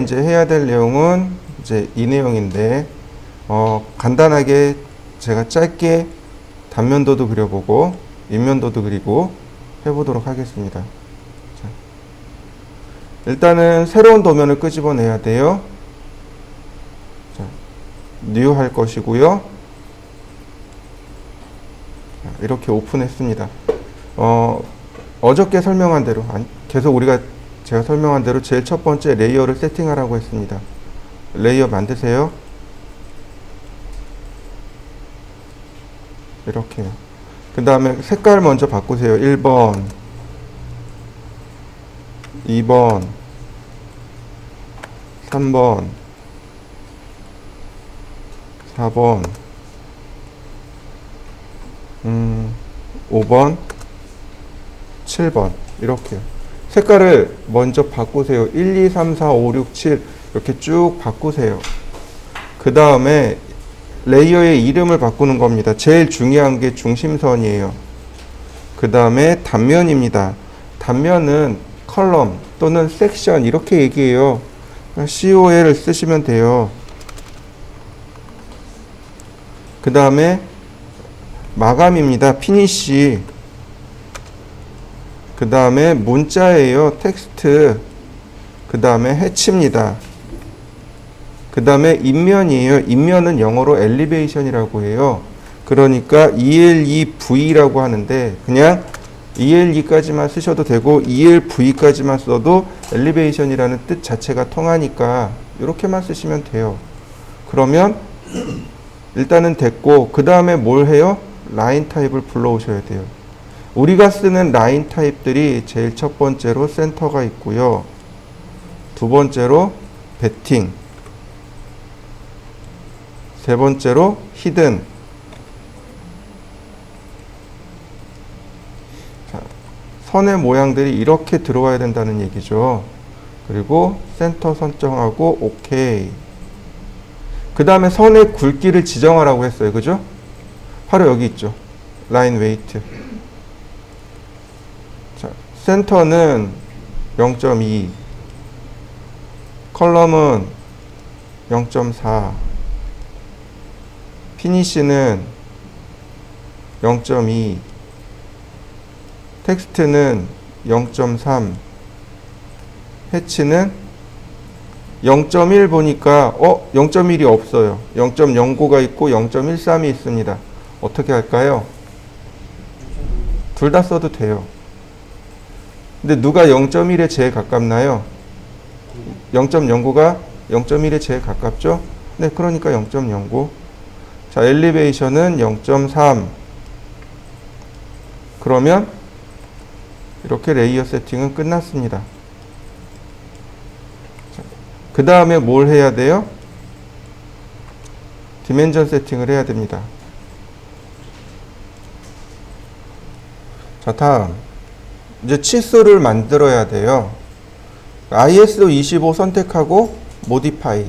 이제 해야 될 내용은 이제 이 내용인데, 간단하게 제가 짧게 단면도도 그려보고, 인면도도 그리고 해보도록 하겠습니다. 자, 일단은 새로운 도면을 끄집어내야 돼요. 자, 뉴 할 것이고요. 자, 이렇게 오픈했습니다. 어저께 설명한 대로, 계속 제가 설명한 대로 제일 첫 번째 레이어를 세팅하라고 했습니다. 레이어 만드세요. 이렇게요. 그 다음에 색깔 먼저 바꾸세요. 1번, 2번, 3번, 4번, 5번, 7번. 이렇게요. 색깔을 먼저 바꾸세요. 1, 2, 3, 4, 5, 6, 7 이렇게 쭉 바꾸세요. 그 다음에 레이어의 이름을 바꾸는 겁니다. 제일 중요한 게 중심선이에요. 그 다음에 단면입니다. 단면은 컬럼 또는 섹션 이렇게 얘기해요. COL을 쓰시면 돼요. 그 다음에 마감입니다. 피니시. 그 다음에 문자예요. 텍스트. 그 다음에 해치입니다. 그 다음에 인면이에요. 인면은 영어로 엘리베이션이라고 해요. 그러니까 ELEV라고 하는데 그냥 ELE까지만 쓰셔도 되고 ELV까지만 써도 엘리베이션이라는 뜻 자체가 통하니까 이렇게만 쓰시면 돼요. 그러면 일단은 됐고 그 다음에 뭘 해요? 라인 타입을 불러오셔야 돼요. 우리가 쓰는 라인 타입들이 제일 첫 번째로 센터가 있고요. 두 번째로 배팅. 세 번째로 히든. 자, 선의 모양들이 이렇게 들어와야 된다는 얘기죠. 그리고 센터 선정하고 오케이. 그 다음에 선의 굵기를 지정하라고 했어요. 그죠? 바로 여기 있죠. 라인 웨이트. 자, 센터는 0.2, 컬럼은 0.4, 피니시는 0.2, 텍스트는 0.3, 해치는 0.1 보니까 0.1이 없어요. 0.09가 있고 0.13이 있습니다. 어떻게 할까요? 둘 다 써도 돼요. 근데 누가 0.1에 제일 가깝나요? 0.09가 0.1에 제일 가깝죠? 네, 그러니까 0.09. 자, 엘리베이션은 0.3. 그러면 이렇게 레이어 세팅은 끝났습니다. 그 다음에 뭘 해야 돼요? 디멘전 세팅을 해야 됩니다. 자, 다음 이제 치수를 만들어야 돼요. ISO 25 선택하고 모디파이.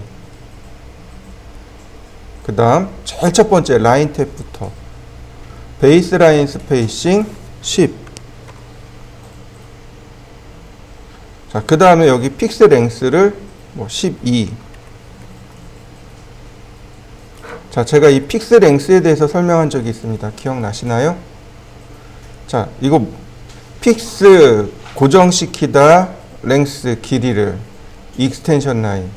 그 다음 제일 첫 번째 라인 탭부터 베이스 라인 스페이싱 10. 자, 그 다음에 여기 픽스 랭스를 12. 자, 제가 이 픽스 랭스에 대해서 설명한 적이 있습니다. 기억나시나요? 자, 이거 픽스 고정시키다 랭스 길이를 익스텐션 라인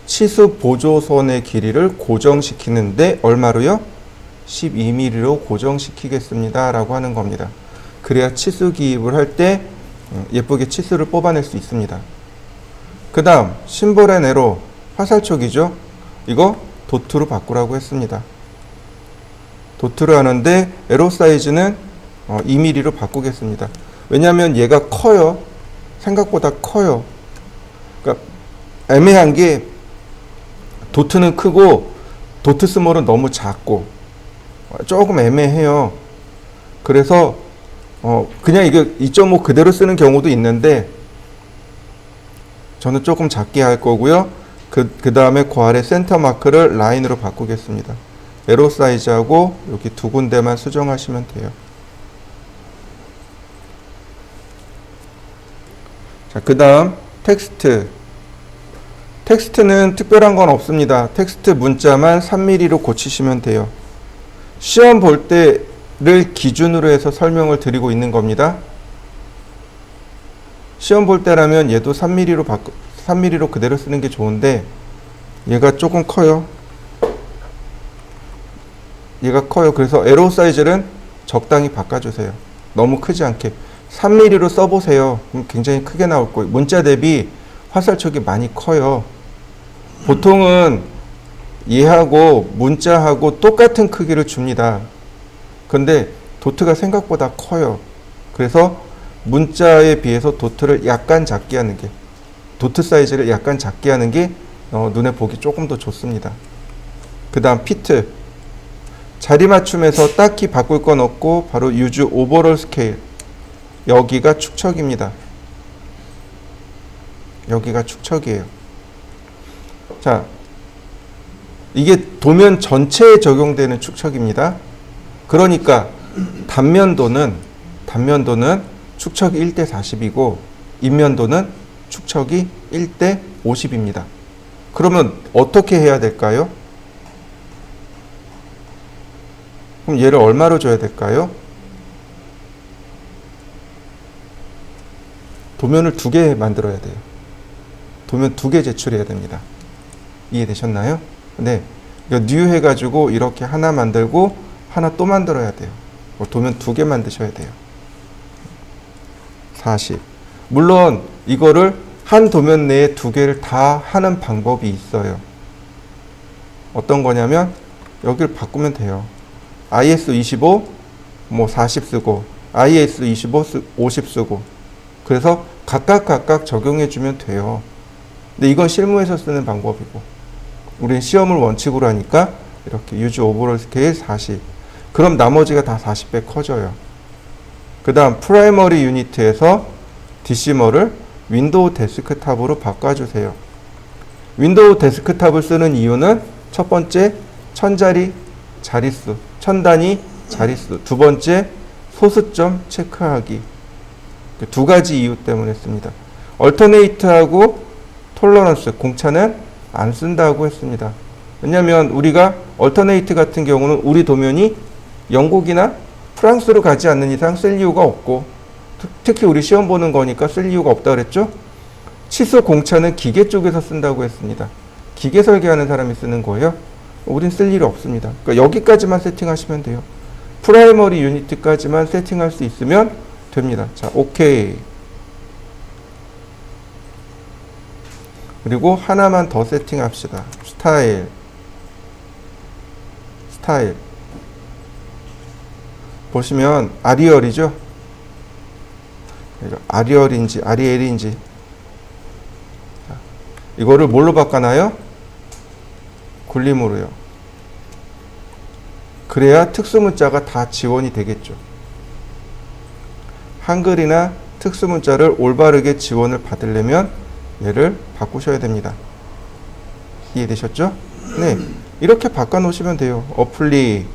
치수 보조선의 길이를 고정시키는데 얼마로요? 12mm로 고정시키겠습니다 라고 하는 겁니다. 그래야 치수 기입을 할 때 예쁘게 치수를 뽑아낼 수 있습니다. 그 다음 심볼 앤 에로 화살촉이죠. 이거 도트로 바꾸라고 했습니다. 도트로 하는데 에로 사이즈는 2mm로 바꾸겠습니다. 왜냐하면 얘가 커요. 생각보다 커요. 그러니까 애매한 게 도트는 크고 도트 스몰은 너무 작고 조금 애매해요. 그래서 그냥 이거 2.5 그대로 쓰는 경우도 있는데 저는 조금 작게 할 거고요. 그 다음에 그 아래 센터 마크를 라인으로 바꾸겠습니다. 에로 사이즈하고 여기 두 군데만 수정하시면 돼요. 자, 그 다음 텍스트. 텍스트는 특별한 건 없습니다. 텍스트 문자만 3mm로 고치시면 돼요. 시험 볼 때를 기준으로 해서 설명을 드리고 있는 겁니다. 시험 볼 때라면 얘도 3mm로 그대로 쓰는 게 좋은데 얘가 조금 커요. 얘가 커요. 그래서 에로 사이즈는 적당히 바꿔주세요. 너무 크지 않게. 3mm로 써보세요. 그럼 굉장히 크게 나올 거예요. 문자 대비 화살촉이 많이 커요. 보통은 얘하고 문자하고 똑같은 크기를 줍니다. 근데 도트가 생각보다 커요. 그래서 문자에 비해서 도트를 약간 작게 하는 게, 도트 사이즈를 약간 작게 하는 게 눈에 보기 조금 더 좋습니다. 그 다음 피트. 자리 맞춤에서 딱히 바꿀 건 없고 바로 유즈 오버롤 스케일. 여기가 축척입니다. 여기가 축척이에요. 자, 이게 도면 전체에 적용되는 축척입니다. 그러니까 단면도는 축척이 1대 40이고 인면도는 축척이 1대 50입니다. 그러면 어떻게 해야 될까요? 그럼 얘를 얼마로 줘야 될까요? 도면을 2개 만들어야 돼요. 도면 2개 제출해야 됩니다. 이해되셨나요? 네. 이거 new 해가지고 이렇게 하나 만들고 하나 또 만들어야 돼요. 도면 2개 만드셔야 돼요. 40. 물론 이거를 한 도면 내에 2개를 다 하는 방법이 있어요. 어떤 거냐면 여기를 바꾸면 돼요. IS25 40 쓰고 IS25 50 쓰고 그래서 각각 적용해 주면 돼요. 근데 이건 실무에서 쓰는 방법이고 우리는 시험을 원칙으로 하니까 이렇게 유즈 오버롤 스케일 40. 그럼 나머지가 다 40배 커져요. 그 다음 프라이머리 유니트에서 디시머를 윈도우 데스크탑으로 바꿔주세요. 윈도우 데스크탑을 쓰는 이유는 첫 번째 1000자리 자릿수, 1000단위 자릿수. 두 번째 소수점 체크하기. 2가지 이유 때문에 씁니다. 얼터네이트하고 톨러런스, 공차는 안 쓴다고 했습니다. 왜냐하면 우리가 얼터네이트 같은 경우는 우리 도면이 영국이나 프랑스로 가지 않는 이상 쓸 이유가 없고 특히 우리 시험 보는 거니까 쓸 이유가 없다 그랬죠? 치수 공차는 기계 쪽에서 쓴다고 했습니다. 기계 설계하는 사람이 쓰는 거예요. 우린 쓸 일이 없습니다. 그러니까 여기까지만 세팅하시면 돼요. 프라이머리 유니트까지만 세팅할 수 있으면 됩니다. 자, 오케이. 그리고 하나만 더 세팅합시다. 스타일. 보시면 아리얼이죠? 아리얼인지 아리엘인지 이거를 뭘로 바꿔놔요? 굴림으로요. 그래야 특수문자가 다 지원이 되겠죠. 한글이나 특수문자를 올바르게 지원을 받으려면 얘를 바꾸셔야 됩니다. 이해되셨죠? 네. 이렇게 바꿔 놓으시면 돼요. 어플리,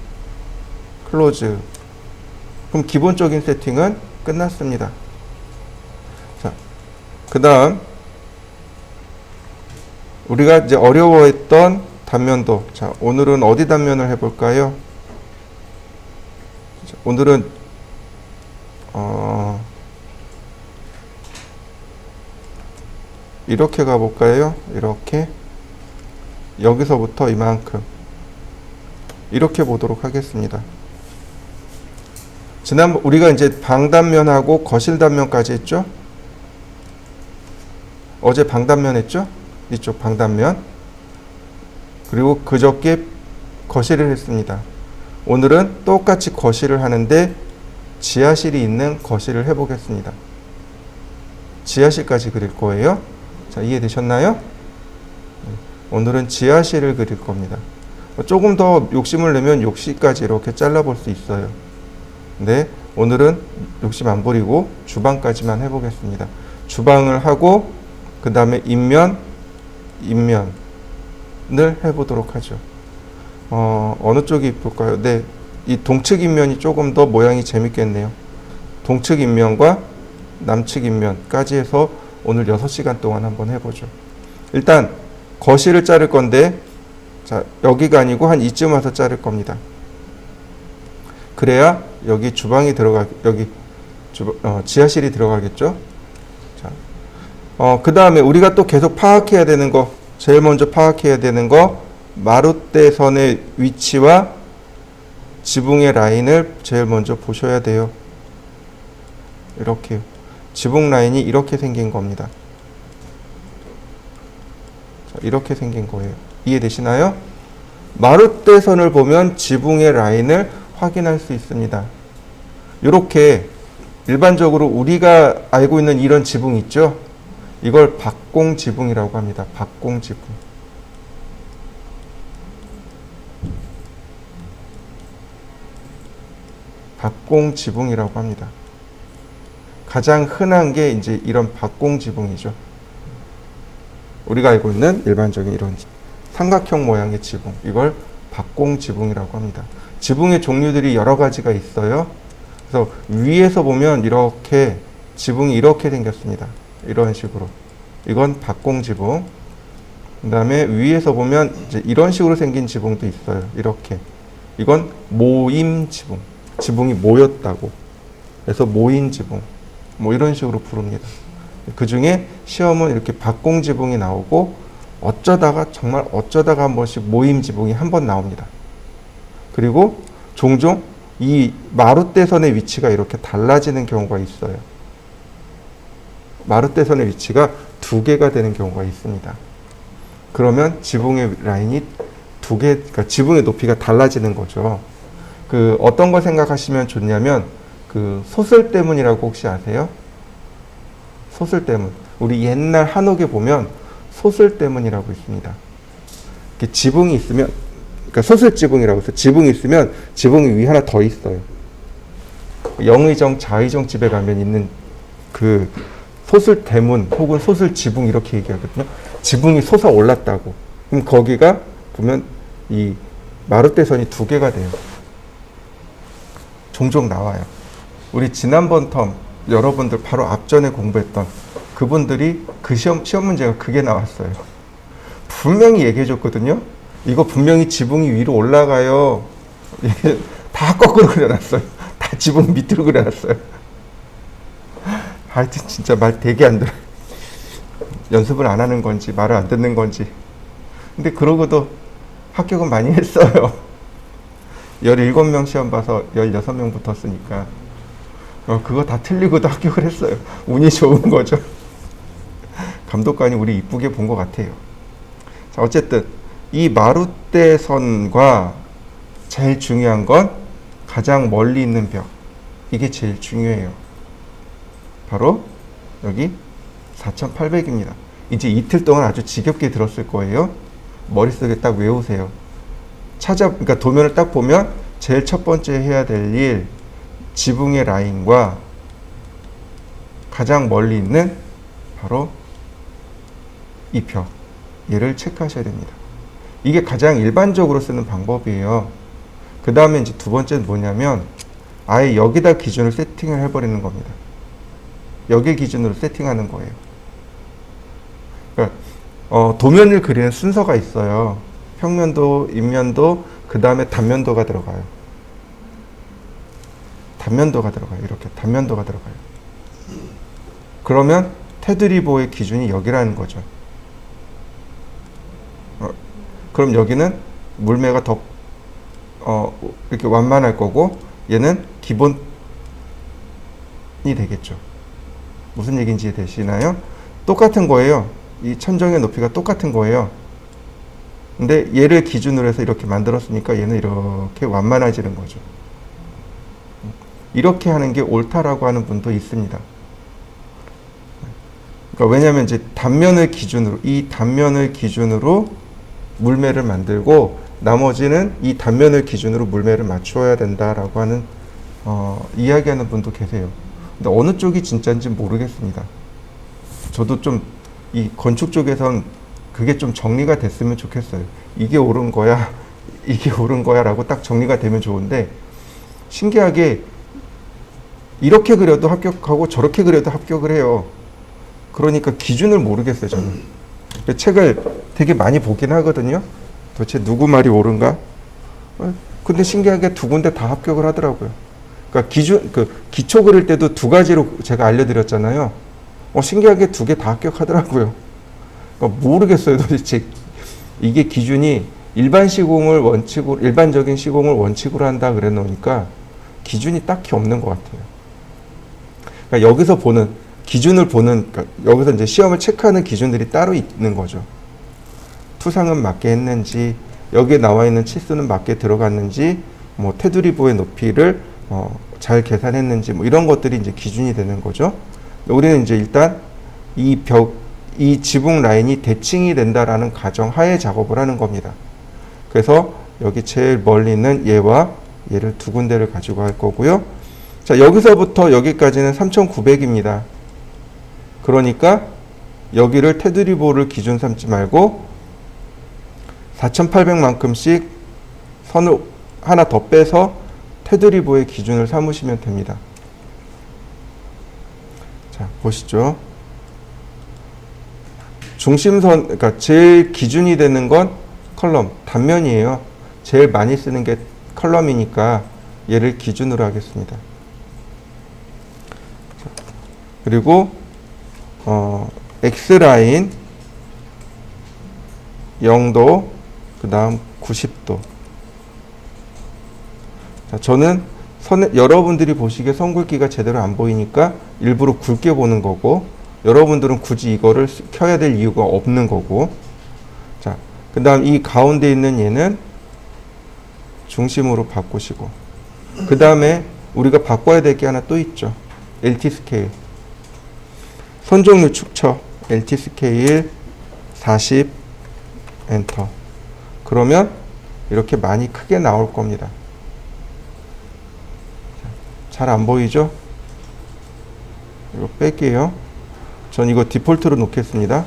클로즈. 그럼 기본적인 세팅은 끝났습니다. 자, 그 다음 우리가 이제 어려워했던 단면도. 자, 오늘은 어디 단면을 해볼까요? 자, 오늘은 이렇게 가볼까요? 이렇게 여기서부터 이만큼 이렇게 보도록 하겠습니다. 지난번 우리가 이제 방단면하고 거실 단면까지 했죠? 어제 방단면 했죠? 이쪽 방단면. 그리고 그저께 거실을 했습니다. 오늘은 똑같이 거실을 하는데 지하실이 있는 거실을 해보겠습니다. 지하실까지 그릴 거예요. 자, 이해되셨나요? 오늘은 지하실을 그릴 겁니다. 조금 더 욕심을 내면 욕실까지 이렇게 잘라볼 수 있어요. 근데 오늘은 욕심 안 부리고 주방까지만 해보겠습니다. 주방을 하고 그 다음에 인면을 해보도록 하죠. 어느 쪽이 이쁠까요? 네, 이 동측 인면이 조금 더 모양이 재밌겠네요. 동측 인면과 남측 인면까지 해서 오늘 6시간 동안 한번 해보죠. 일단 거실을 자를 건데, 자, 여기가 아니고 한 이쯤 와서 자를 겁니다. 그래야 여기 주방이 여기 지하실이 들어가겠죠. 자, 그 다음에 우리가 또 계속 파악해야 되는 거, 제일 먼저 파악해야 되는 거, 마룻대선의 위치와 지붕의 라인을 제일 먼저 보셔야 돼요. 이렇게요. 지붕 라인이 이렇게 생긴 겁니다. 자, 이렇게 생긴 거예요. 이해되시나요? 마룻대선을 보면 지붕의 라인을 확인할 수 있습니다. 이렇게 일반적으로 우리가 알고 있는 이런 지붕 있죠? 이걸 박공 지붕이라고 합니다. 박공 지붕. 박공 지붕이라고 합니다. 가장 흔한 게 이제 이런 박공 지붕이죠. 우리가 알고 있는 일반적인 이런 삼각형 모양의 지붕, 이걸 박공 지붕이라고 합니다. 지붕의 종류들이 여러 가지가 있어요. 그래서 위에서 보면 이렇게 지붕이 이렇게 생겼습니다. 이런 식으로. 이건 박공 지붕. 그 다음에 위에서 보면 이제 이런 식으로 생긴 지붕도 있어요. 이렇게. 이건 모임 지붕. 지붕이 모였다고. 그래서 모인 지붕. 뭐 이런 식으로 부릅니다. 그 중에 시험은 이렇게 박공 지붕이 나오고 정말 어쩌다가 한 번씩 모임 지붕이 한 번 나옵니다. 그리고 종종 이 마룻대선의 위치가 이렇게 달라지는 경우가 있어요. 마룻대선의 위치가 두 개가 되는 경우가 있습니다. 그러면 지붕의 라인이 그러니까 지붕의 높이가 달라지는 거죠. 그 어떤 걸 생각하시면 좋냐면 그 소슬대문이라고 혹시 아세요? 소슬대문. 우리 옛날 한옥에 보면 소슬대문이라고 있습니다. 이렇게 지붕이 있으면, 그러니까 소슬지붕이라고 해서 지붕이 있으면 지붕이 위 하나 더 있어요. 영의정, 자의정 집에 가면 있는 그 소슬대문 혹은 소슬지붕 이렇게 얘기하거든요. 지붕이 솟아 올랐다고. 그럼 거기가 보면 이 마룻대선이 두 개가 돼요. 종종 나와요. 우리 지난번 텀 여러분들 바로 앞전에 공부했던 그분들이 그 시험 문제가 그게 나왔어요. 분명히 얘기해 줬거든요. 이거 분명히 지붕이 위로 올라가요. 다 거꾸로 그려놨어요. 다 지붕 밑으로 그려놨어요. 하여튼 진짜 말 되게 안 들어요. 연습을 안 하는 건지 말을 안 듣는 건지. 근데 그러고도 합격은 많이 했어요. 17명 시험 봐서 16명 붙었으니까 그거 다 틀리고도 합격을 했어요. 운이 좋은 거죠. 감독관이 우리 이쁘게 본 것 같아요. 자, 어쨌든 이 마룻대선과 제일 중요한 건 가장 멀리 있는 벽. 이게 제일 중요해요. 바로 여기 4,800입니다. 이제 이틀 동안 아주 지겹게 들었을 거예요. 머릿속에 딱 외우세요. 그러니까 도면을 딱 보면 제일 첫 번째 해야 될 일, 지붕의 라인과 가장 멀리 있는 바로 이 벽, 얘를 체크하셔야 됩니다. 이게 가장 일반적으로 쓰는 방법이에요. 그 다음에 이제 두 번째는 뭐냐면 아예 여기다 기준을 세팅을 해버리는 겁니다. 여기 기준으로 세팅하는 거예요. 그러니까 도면을 그리는 순서가 있어요. 평면도, 입면도, 그 다음에 단면도가 들어가요. 단면도가 들어가요. 이렇게 단면도가 들어가요. 그러면 테두리보의 기준이 여기라는 거죠. 그럼 여기는 물매가 더 이렇게 완만할 거고 얘는 기본이 되겠죠. 무슨 얘기인지 이해되시나요? 똑같은 거예요. 이 천정의 높이가 똑같은 거예요. 근데 얘를 기준으로 해서 이렇게 만들었으니까 얘는 이렇게 완만해지는 거죠. 이렇게 하는 게 옳다라고 하는 분도 있습니다. 그러니까 왜냐하면 이제 이 단면을 기준으로 물매를 만들고 나머지는 이 단면을 기준으로 물매를 맞추어야 된다라고 하는 이야기하는 분도 계세요. 근데 어느 쪽이 진짜인지 모르겠습니다. 저도 좀 이 건축 쪽에선 그게 좀 정리가 됐으면 좋겠어요. 이게 옳은 거야, 이게 옳은 거야 라고 딱 정리가 되면 좋은데 신기하게 이렇게 그려도 합격하고 저렇게 그려도 합격을 해요. 그러니까 기준을 모르겠어요, 저는. 책을 되게 많이 보긴 하거든요. 도대체 누구 말이 옳은가? 근데 신기하게 두 군데 다 합격을 하더라고요. 그러니까 기초 그릴 때도 두 가지로 제가 알려드렸잖아요. 신기하게 두 개 다 합격하더라고요. 그러니까 모르겠어요, 도대체. 이게 기준이 일반적인 시공을 원칙으로 한다 그래 놓으니까 기준이 딱히 없는 것 같아요. 그러니까 여기서 기준을 그러니까 여기서 이제 시험을 체크하는 기준들이 따로 있는 거죠. 투상은 맞게 했는지, 여기에 나와 있는 치수는 맞게 들어갔는지, 뭐 테두리보의 높이를 잘 계산했는지, 뭐 이런 것들이 이제 기준이 되는 거죠. 우리는 이제 일단 이 지붕 라인이 대칭이 된다라는 가정 하에 작업을 하는 겁니다. 그래서 여기 제일 멀리 있는 얘와 얘를 두 군데를 가지고 할 거고요. 자, 여기서부터 여기까지는 3,900입니다. 그러니까 여기를 테두리보를 기준 삼지 말고 4,800만큼씩 선을 하나 더 빼서 테두리보의 기준을 삼으시면 됩니다. 자, 보시죠. 중심선, 그러니까 제일 기준이 되는 건 컬럼, 단면이에요. 제일 많이 쓰는 게 컬럼이니까 얘를 기준으로 하겠습니다. 자, 그리고 X라인 0도, 그 다음 90도. 자, 저는 여러분들이 보시기에 선 굵기가 제대로 안 보이니까 일부러 굵게 보는 거고, 여러분들은 굳이 이거를 켜야 될 이유가 없는 거고. 자, 그 다음 이 가운데 있는 얘는 중심으로 바꾸시고, 그 다음에 우리가 바꿔야 될 게 하나 또 있죠. LT 스케일. 선종류 축처. LT 스케일 40 엔터. 그러면 이렇게 많이 크게 나올 겁니다. 잘 안 보이죠? 이거 뺄게요. 전 이거 디폴트로 놓겠습니다.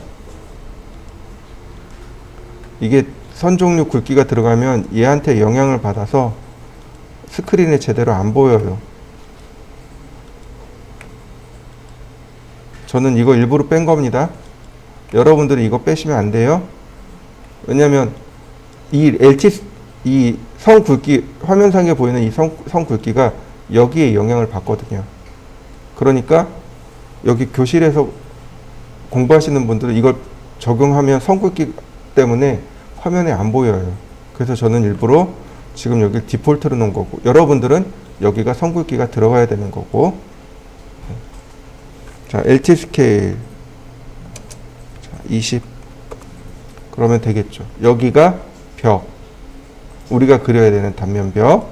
이게 선종류 굵기가 들어가면 얘한테 영향을 받아서 스크린에 제대로 안 보여요. 저는 이거 일부러 뺀 겁니다. 여러분들은 이거 빼시면 안 돼요. 왜냐면 이 선 굵기, 화면상에 보이는 이 선 굵기가 여기에 영향을 받거든요. 그러니까 여기 교실에서 공부하시는 분들은 이걸 적용하면 선 굵기 때문에 화면에 안 보여요. 그래서 저는 일부러 지금 여기 디폴트로 놓은 거고, 여러분들은 여기가 선 굵기가 들어가야 되는 거고. 자, LT 스케일 20 그러면 되겠죠. 여기가 벽, 우리가 그려야 되는 단면벽.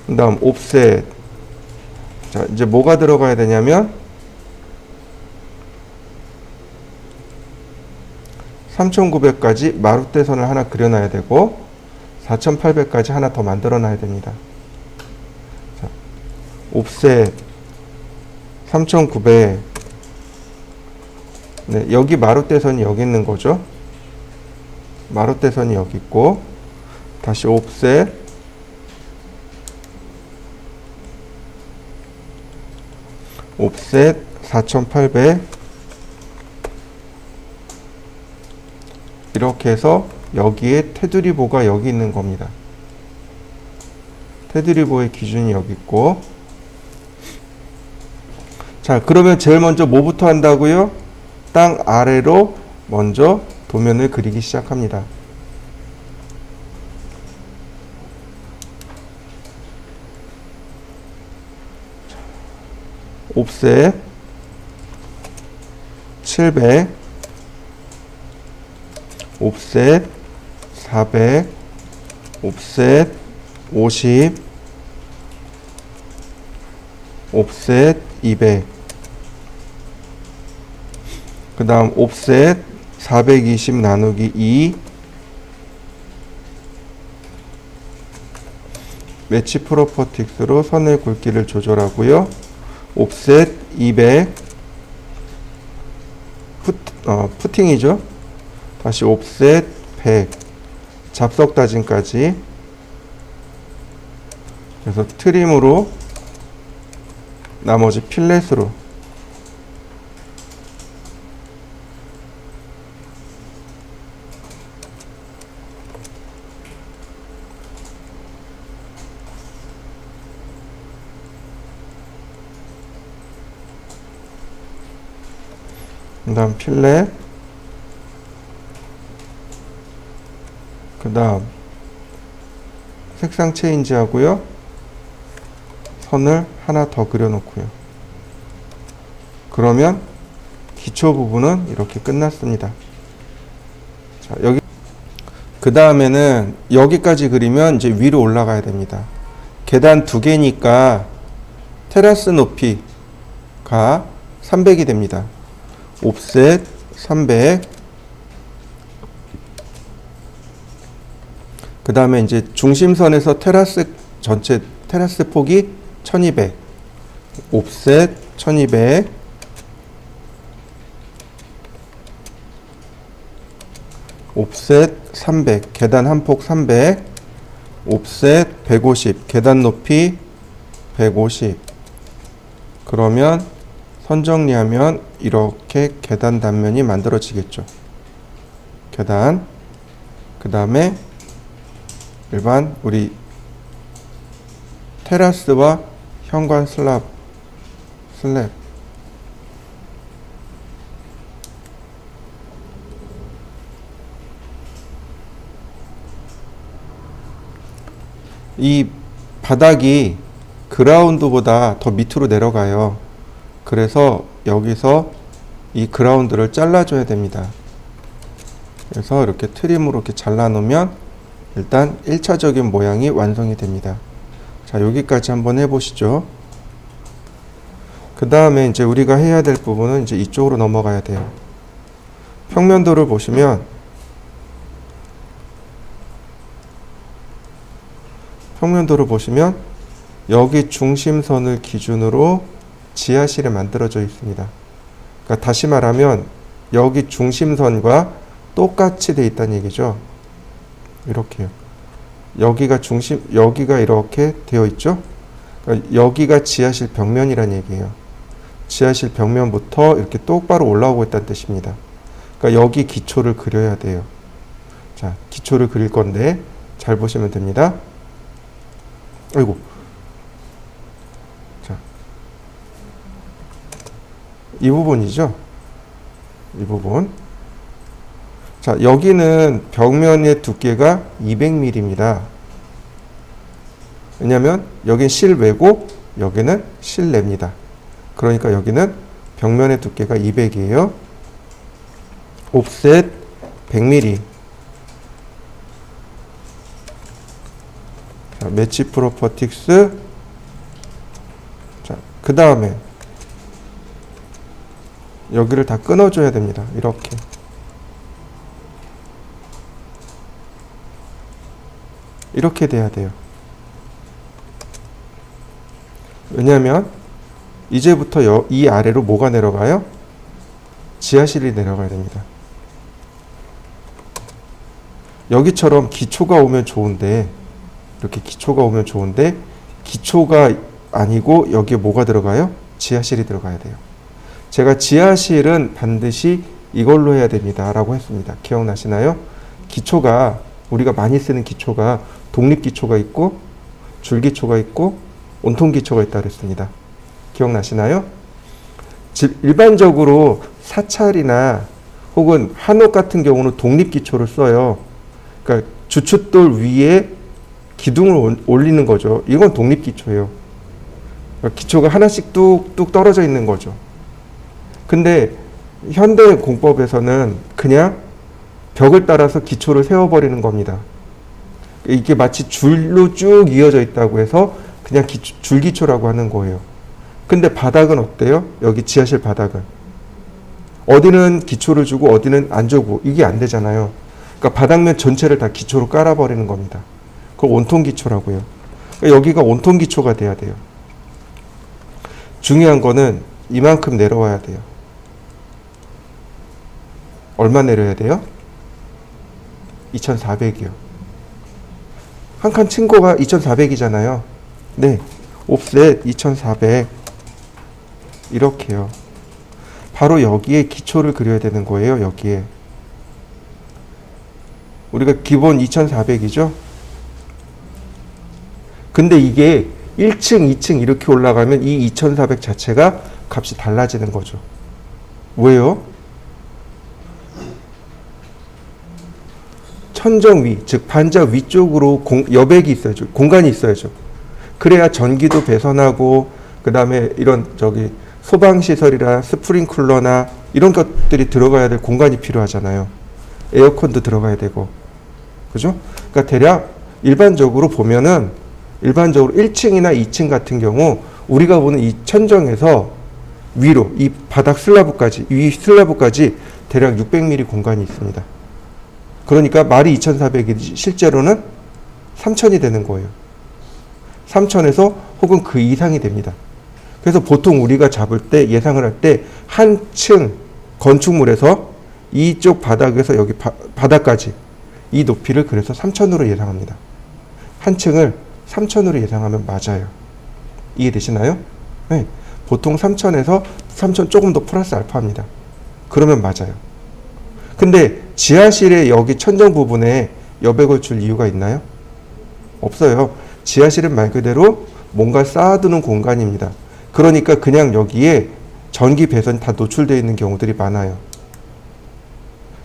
그 다음 옵셋. 자, 이제 뭐가 들어가야 되냐면 3,900까지 마룻대선을 하나 그려놔야 되고 4,800까지 하나 더 만들어 놔야 됩니다. 자, 옵셋 3,900. 네, 여기 마룻대선이 여기 있는 거죠. 마룻대선이 여기 있고, 다시 옵셋 4,800. 이렇게 해서 여기에 테두리보가 여기 있는 겁니다. 테두리보의 기준이 여기 있고. 자, 그러면 제일 먼저 뭐부터 한다고요? 땅 아래로 먼저 도면을 그리기 시작합니다. 옵셋 700, 옵셋 400, 옵셋 50, 옵셋 200. 그 다음 옵셋 420 나누기 2, 매치 프로퍼틱스로 선의 굵기를 조절하고요. 옵셋 200, 푸팅이죠. 다시 옵셋 100, 잡석 다짐까지. 그래서 트림으로 나머지 필렛으로 그 다음 필렛, 그 다음 색상 체인지 하고요. 선을 하나 더 그려놓고요. 그러면 기초 부분은 이렇게 끝났습니다. 자, 여기 그 다음에는 여기까지 그리면 이제 위로 올라가야 됩니다. 계단 2개니까 테라스 높이가 300이 됩니다. 옵셋 300. 그 다음에 이제 중심선에서 테라스 전체 테라스 폭이 1200. 옵셋 1200. 옵셋 300. 계단 한 폭 300. 옵셋 150. 계단 높이 150. 그러면 선 정리하면 이렇게 계단 단면이 만들어지겠죠. 계단. 그 다음에 일반 우리 테라스와 현관 슬랩. 이 바닥이 그라운드보다 더 밑으로 내려가요. 그래서 여기서 이 그라운드를 잘라줘야 됩니다. 그래서 이렇게 트림으로 이렇게 잘라 놓으면 일단 1차적인 모양이 완성이 됩니다. 자, 여기까지 한번 해보시죠. 그 다음에 이제 우리가 해야 될 부분은 이제 이쪽으로 넘어가야 돼요. 평면도를 보시면 여기 중심선을 기준으로 지하실이 만들어져 있습니다. 그러니까 다시 말하면 여기 중심선과 똑같이 돼 있다는 얘기죠. 이렇게요. 여기가 이렇게 되어 있죠. 그러니까 여기가 지하실 벽면이라는 얘기예요. 지하실 벽면부터 이렇게 똑바로 올라오고 있다는 뜻입니다. 그러니까 여기 기초를 그려야 돼요. 자, 기초를 그릴 건데 잘 보시면 됩니다. 아이고. 자, 이 부분이죠. 이 부분. 자, 여기는 벽면의 두께가 200mm입니다. 왜냐면 여긴 실외고 여기는 실내입니다. 그러니까 여기는 벽면의 두께가 200이에요. 옵셋 100mm. 자, 매치 프로퍼틱스. 자, 그 다음에 여기를 다 끊어줘야 됩니다. 이렇게 돼야 돼요. 왜냐하면 이제부터 이 아래로 뭐가 내려가요? 지하실이 내려가야 됩니다. 여기처럼 기초가 오면 좋은데, 이렇게 기초가 오면 좋은데, 기초가 아니고 여기에 뭐가 들어가요? 지하실이 들어가야 돼요. 제가 지하실은 반드시 이걸로 해야 됩니다 라고 했습니다. 기억나시나요? 기초가, 우리가 많이 쓰는 기초가 독립기초가 있고 줄기초가 있고 온통기초가 있다고 했습니다. 기억나시나요? 일반적으로 사찰이나 혹은 한옥 같은 경우는 독립기초를 써요. 그러니까 주춧돌 위에 기둥을 올리는 거죠. 이건 독립기초예요. 그러니까 기초가 하나씩 뚝뚝 떨어져 있는 거죠. 근데 현대 공법에서는 그냥 벽을 따라서 기초를 세워버리는 겁니다. 이게 마치 줄로 쭉 이어져 있다고 해서 그냥 줄기초라고 하는 거예요. 근데 바닥은 어때요? 여기 지하실 바닥은. 어디는 기초를 주고 어디는 안 주고 이게 안 되잖아요. 그러니까 바닥면 전체를 다 기초로 깔아버리는 겁니다. 그걸 온통기초라고 해요. 그러니까 여기가 온통기초가 돼야 돼요. 중요한 거는 이만큼 내려와야 돼요. 얼마 내려야 돼요? 2400이요. 한 칸 층고가 2400이잖아요. 네. 옵셋 2400. 이렇게요. 바로 여기에 기초를 그려야 되는 거예요. 여기에. 우리가 기본 2400이죠. 근데 이게 1층, 2층 이렇게 올라가면 이 2400 자체가 값이 달라지는 거죠. 왜요? 천정 위, 즉 반자 위쪽으로 여백이 있어야죠. 공간이 있어야죠. 그래야 전기도 배선하고 그 다음에 이런 소방시설이나 스프링클러나 이런 것들이 들어가야 될 공간이 필요하잖아요. 에어컨도 들어가야 되고. 그죠? 그러니까 대략 일반적으로 보면은 일반적으로 1층이나 2층 같은 경우 우리가 보는 이 천정에서 위로 이 바닥 슬라브까지 위 슬라브까지 대략 600mm 공간이 있습니다. 그러니까 말이 2,400이지 실제로는 3,000이 되는 거예요. 3,000에서 혹은 그 이상이 됩니다. 그래서 보통 우리가 잡을 때 예상을 할 때 한 층 건축물에서 이쪽 바닥에서 여기 바닥까지 이 높이를 그래서 3,000으로 예상합니다. 한 층을 3,000으로 예상하면 맞아요. 이해되시나요? 네. 보통 3,000에서 3,000 조금 더 플러스 알파입니다. 그러면 맞아요. 근데 지하실의 여기 천정 부분에 여백을 줄 이유가 있나요? 없어요. 지하실은 말 그대로 뭔가 쌓아두는 공간입니다. 그러니까 그냥 여기에 전기 배선이 다 노출되어 있는 경우들이 많아요.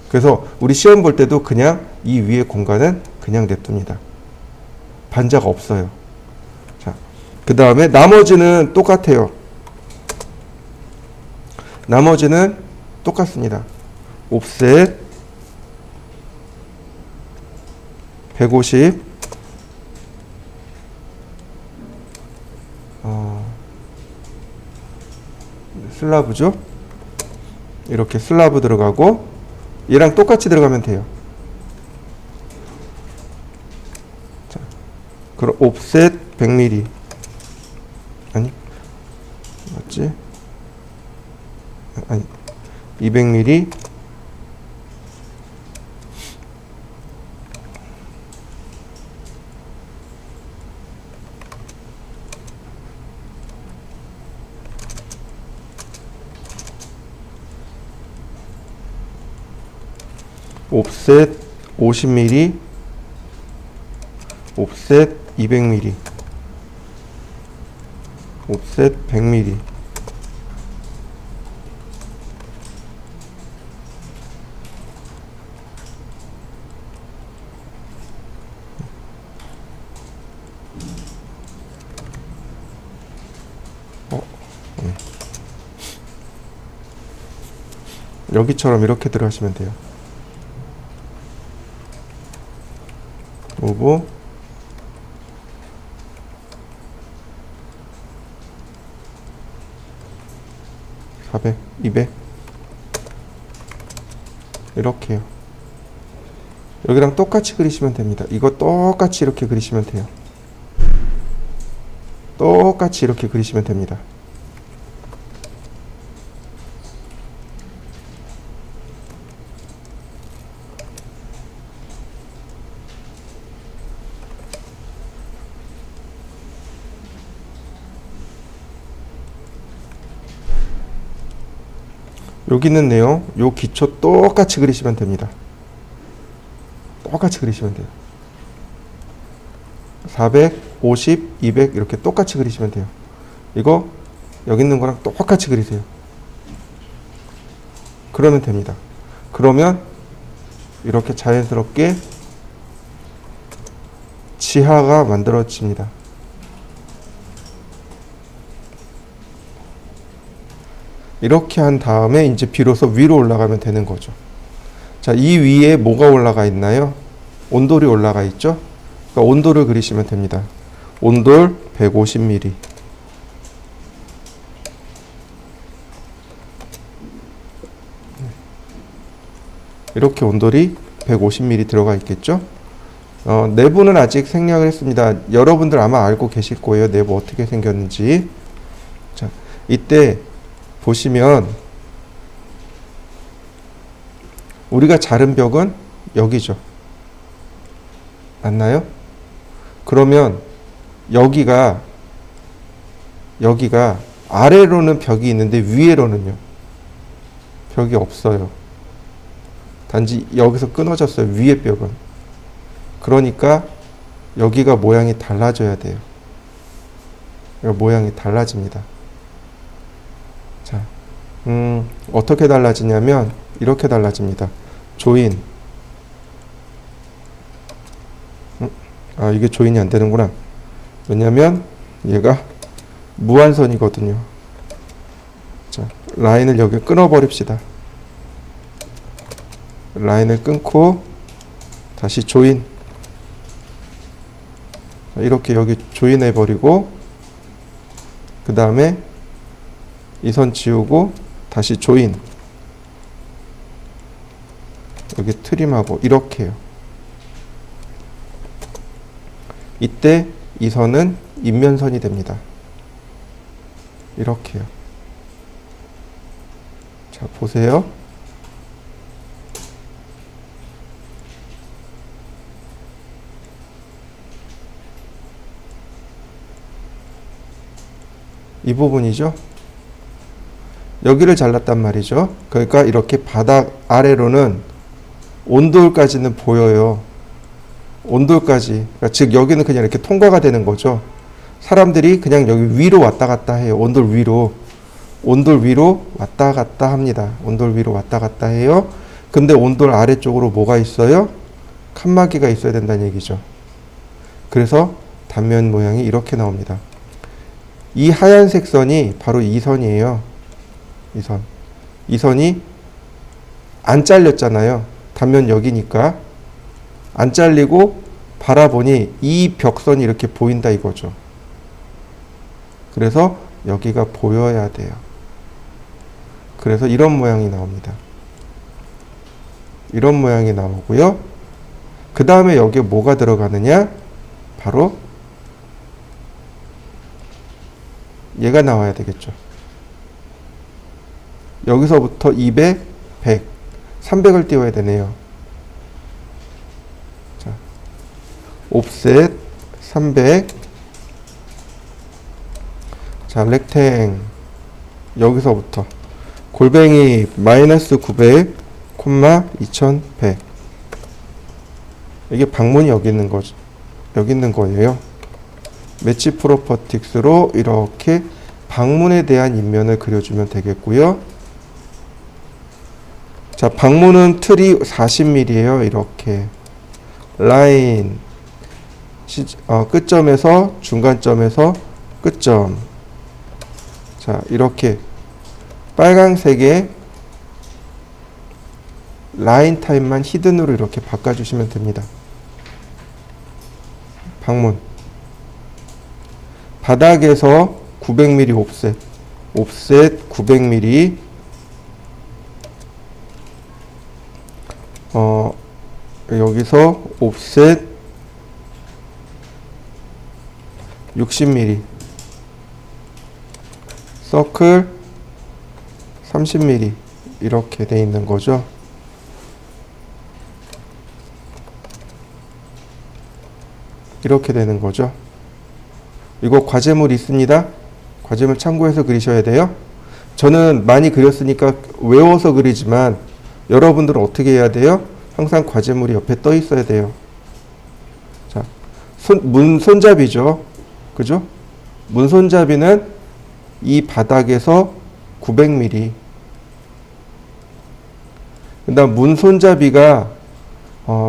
그래서 우리 시험 볼 때도 그냥 이 위에 공간은 그냥 냅둡니다. 반자가 없어요. 자, 그 다음에 나머지는 똑같아요. 나머지는 똑같습니다. 옵셋 150 슬라브죠. 이렇게 슬라브 들어가고 얘랑 똑같이 들어가면 돼요. 자, 그럼 옵셋 100mm 아니 맞지? 아니 200mm 옵셋 50mm 옵셋 200mm 옵셋 100mm 여기처럼 이렇게 들어가시면 돼요. 오브 400, 200 이렇게요. 여기랑 똑같이 그리시면 됩니다. 이거 똑같이 이렇게 그리시면 돼요. 똑같이 이렇게 그리시면 됩니다. 여기 있는 내용, 요 기초 똑같이 그리시면 됩니다. 똑같이 그리시면 돼요. 400, 50, 200 이렇게 똑같이 그리시면 돼요. 이거 여기 있는 거랑 똑같이 그리세요. 그러면 됩니다. 그러면 이렇게 자연스럽게 지하가 만들어집니다. 이렇게 한 다음에 이제 비로소 위로 올라가면 되는 거죠. 자, 이 위에 뭐가 올라가 있나요? 온돌이 올라가 있죠? 그러니까 온돌을 그리시면 됩니다. 온돌 150mm. 이렇게 온돌이 150mm 들어가 있겠죠? 내부는 아직 생략을 했습니다. 여러분들 아마 알고 계실 거예요. 내부 어떻게 생겼는지. 자, 이때 보시면 우리가 자른 벽은 여기죠. 맞나요? 그러면 여기가 아래로는 벽이 있는데 위에로는요. 벽이 없어요. 단지 여기서 끊어졌어요. 위에 벽은. 그러니까 여기가 모양이 달라져야 돼요. 모양이 달라집니다. 자, 어떻게 달라지냐면 이렇게 달라집니다. 조인 아, 이게 조인이 안 되는구나. 왜냐면 얘가 무한선이거든요. 자, 라인을 여기 끊어버립시다. 라인을 끊고 다시 조인. 이렇게 여기 조인해버리고 그 다음에 이 선 지우고 다시 조인. 여기 트림하고 이렇게 해요. 이때 이 선은 인면선이 됩니다. 이렇게요. 자, 보세요. 이 부분이죠. 여기를 잘랐단 말이죠. 그러니까 이렇게 바닥 아래로는 온돌까지는 보여요. 온돌까지. 그러니까 즉 여기는 그냥 이렇게 통과가 되는 거죠. 사람들이 그냥 여기 위로 왔다 갔다 해요. 온돌 위로. 온돌 위로 왔다 갔다 합니다. 온돌 위로 왔다 갔다 해요. 근데 온돌 아래쪽으로 뭐가 있어요? 칸막이가 있어야 된다는 얘기죠. 그래서 단면 모양이 이렇게 나옵니다. 이 하얀색 선이 바로 이 선이에요. 이 선. 이 선이 안 잘렸잖아요. 단면 여기니까. 안 잘리고 바라보니 이 벽선이 이렇게 보인다 이거죠. 그래서 여기가 보여야 돼요. 그래서 이런 모양이 나옵니다. 이런 모양이 나오고요. 그 다음에 여기에 뭐가 들어가느냐? 바로 얘가 나와야 되겠죠. 여기서부터 200, 100, 300을 띄워야 되네요. 자, 옵셋 300. 자, 렉탱 여기서부터 골뱅이 마이너스 900, 콤마 2100. 이게 방문이 여기 있는 거죠. 여기 있는 거예요. 매치 프로퍼틱스로 이렇게 방문에 대한 인면을 그려주면 되겠고요. 자, 방문은 틀이 40mm예요. 이렇게 라인 끝점에서 중간점에서 끝점. 자, 이렇게 빨강색의 라인 타입만 히든으로 이렇게 바꿔주시면 됩니다. 방문 바닥에서 900mm 옵셋, 옵셋 900mm, 여기서 옵셋 60mm, 서클 30mm 이렇게 돼 있는 거죠. 이렇게 되는 거죠. 이거 과제물 있습니다. 과제물 참고해서 그리셔야 돼요. 저는 많이 그렸으니까 외워서 그리지만 여러분들은 어떻게 해야 돼요? 항상 과제물이 옆에 떠 있어야 돼요. 자, 문손잡이죠. 그죠? 문손잡이는 이 바닥에서 900mm. 그 다음 문손잡이가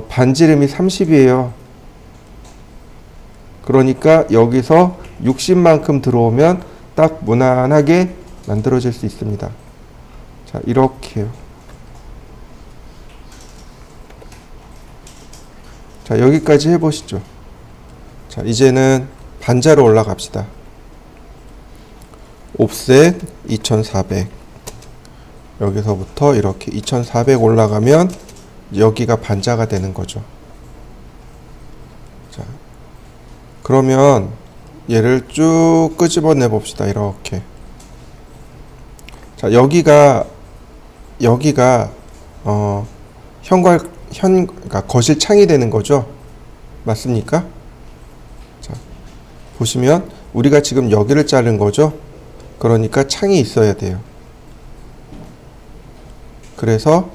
반지름이 30이에요. 그러니까 여기서 60만큼 들어오면 딱 무난하게 만들어질 수 있습니다. 자, 이렇게요. 자, 여기까지 해보시죠. 자, 이제는 반자로 올라갑시다. 옵셋 2400. 여기서부터 이렇게 2400 올라가면 여기가 반자가 되는 거죠. 자, 그러면 얘를 쭉 끄집어내 봅시다. 이렇게. 자, 여기가 그러니까 거실 창이 되는 거죠. 맞습니까? 자, 보시면 우리가 지금 여기를 자른 거죠. 그러니까 창이 있어야 돼요. 그래서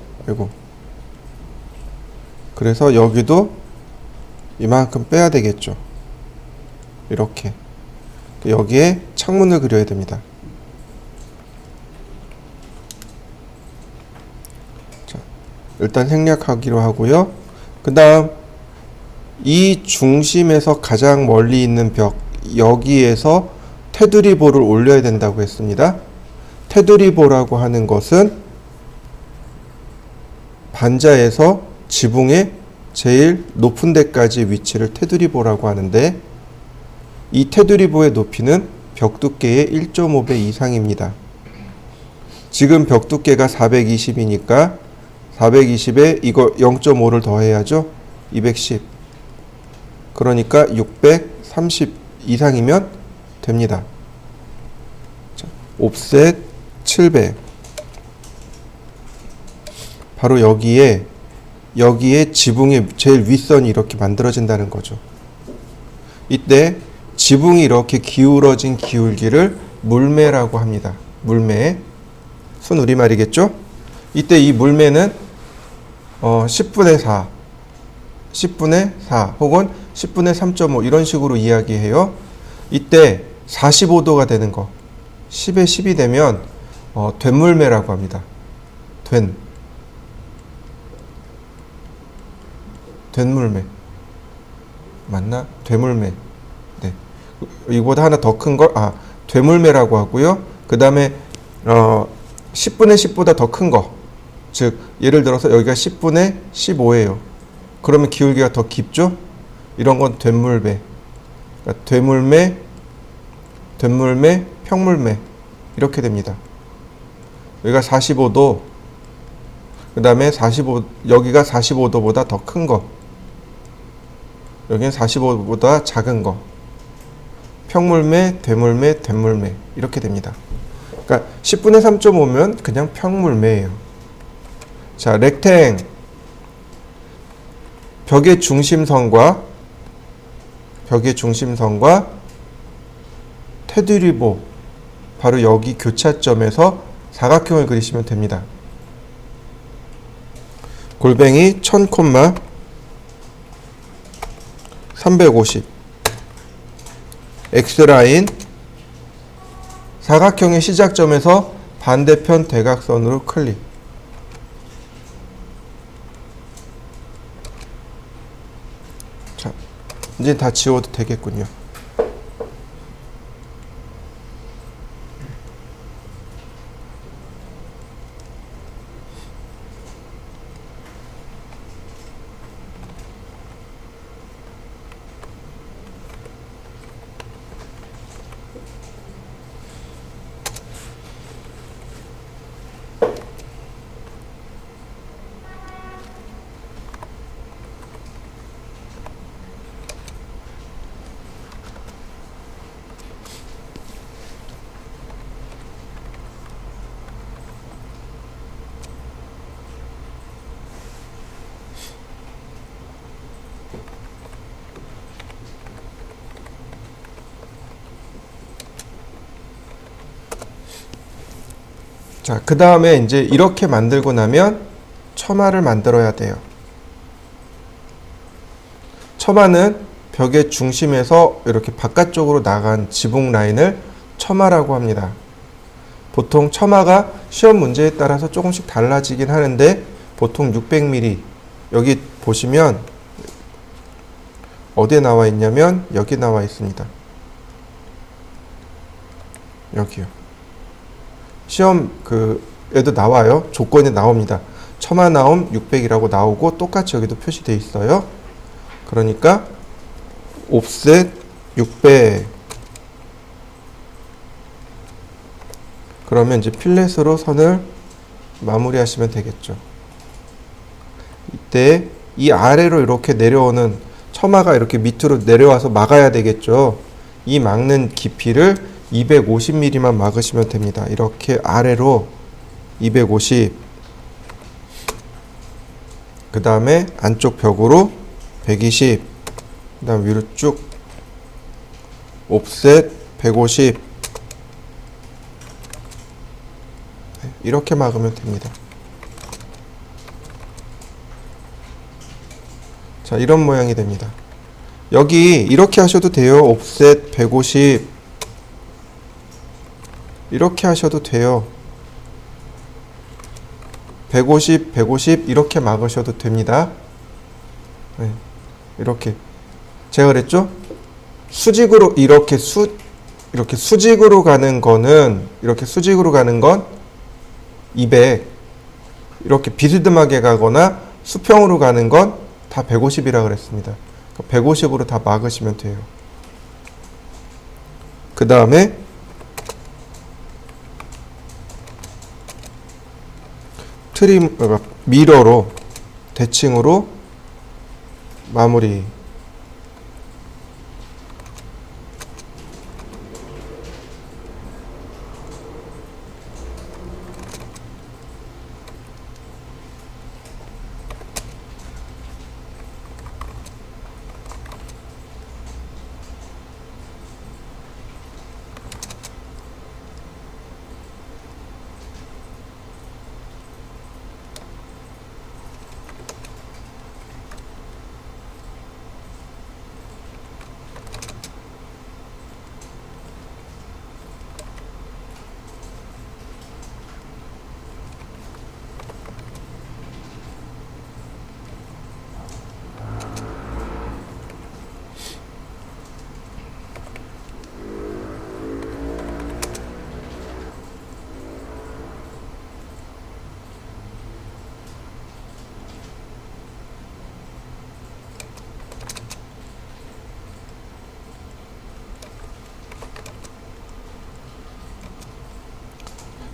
그래서 여기도 이만큼 빼야 되겠죠. 이렇게 여기에 창문을 그려야 됩니다. 자, 일단 생략하기로 하고요. 그 다음 이 중심에서 가장 멀리 있는 벽, 여기에서 테두리보를 올려야 된다고 했습니다. 테두리보라고 하는 것은 반자에서 지붕의 제일 높은 데까지 위치를 테두리보라고 하는데, 이 테두리보의 높이는 벽 두께의 1.5배 이상입니다. 지금 벽 두께가 420이니까 420에 이거 0.5를 더해야죠. 210. 그러니까 630 이상이면 됩니다. 자, 옵셋 700. 바로 여기에 지붕의 제일 윗선이 이렇게 만들어진다는 거죠. 이때 지붕이 이렇게 기울어진 기울기를 물매라고 합니다. 물매. 순 우리말이겠죠? 이때 이 물매는 10분의 4, 10분의 4 혹은 10분의 3.5 이런 식으로 이야기해요. 이때 45도가 되는 거, 10에 10이 되면 된물매라고 합니다. 된물매 맞나? 되물매. 네. 이거보다 하나 더 큰 걸 되물매라고 하고요. 그 다음에 10분의 10보다 더 큰 거, 즉 예를 들어서 여기가 10분의 15예요. 그러면 기울기가 더 깊죠? 이런 건 된물매. 그러니까 된물매, 평물매 이렇게 됩니다. 여기가 45도, 그 다음에 여기가 45도보다 더 큰 거, 여기는 45도보다 작은 거. 평물매, 되물매, 된물매 이렇게 됩니다. 그러니까 10분의 3.5면 그냥 평물매예요. 자, 렉탱. 벽의 중심선과 테두리보, 바로 여기 교차점에서 사각형을 그리시면 됩니다. 골뱅이 1000, 350. X라인 사각형의 시작점에서 반대편 대각선으로 클릭. 자, 이제 다 지워도 되겠군요. 자, 그 다음에 이제 이렇게 만들고 나면 처마를 만들어야 돼요. 처마는 벽의 중심에서 이렇게 바깥쪽으로 나간 지붕 라인을 처마라고 합니다. 보통 처마가 시험 문제에 따라서 조금씩 달라지긴 하는데 보통 600mm, 여기 보시면 어디에 나와 있냐면 여기 나와 있습니다. 여기요. 시험 에도 나와요. 조건에 나옵니다. 처마 나옴 600이라고 나오고 똑같이 여기도 표시되어 있어요. 그러니까 옵셋 600. 그러면 이제 필렛으로 선을 마무리하시면 되겠죠. 이때 이 아래로 이렇게 내려오는 처마가 이렇게 밑으로 내려와서 막아야 되겠죠. 이 막는 깊이를 250mm만 막으시면 됩니다. 이렇게 아래로 250. 그 다음에 안쪽 벽으로 120. 그 다음 위로 쭉 옵셋 150. 이렇게 막으면 됩니다. 자, 이런 모양이 됩니다. 여기 이렇게 하셔도 돼요. 옵셋 150. 이렇게 하셔도 돼요. 150, 150 이렇게 막으셔도 됩니다. 네, 이렇게 제가 그랬죠? 수직으로 이렇게 수직으로 가는 거는 이렇게 수직으로 가는 건 200, 이렇게 비스듬하게 가거나 수평으로 가는 건 다 150이라 그랬습니다. 150으로 다 막으시면 돼요. 그 다음에 미러로 대칭으로 마무리.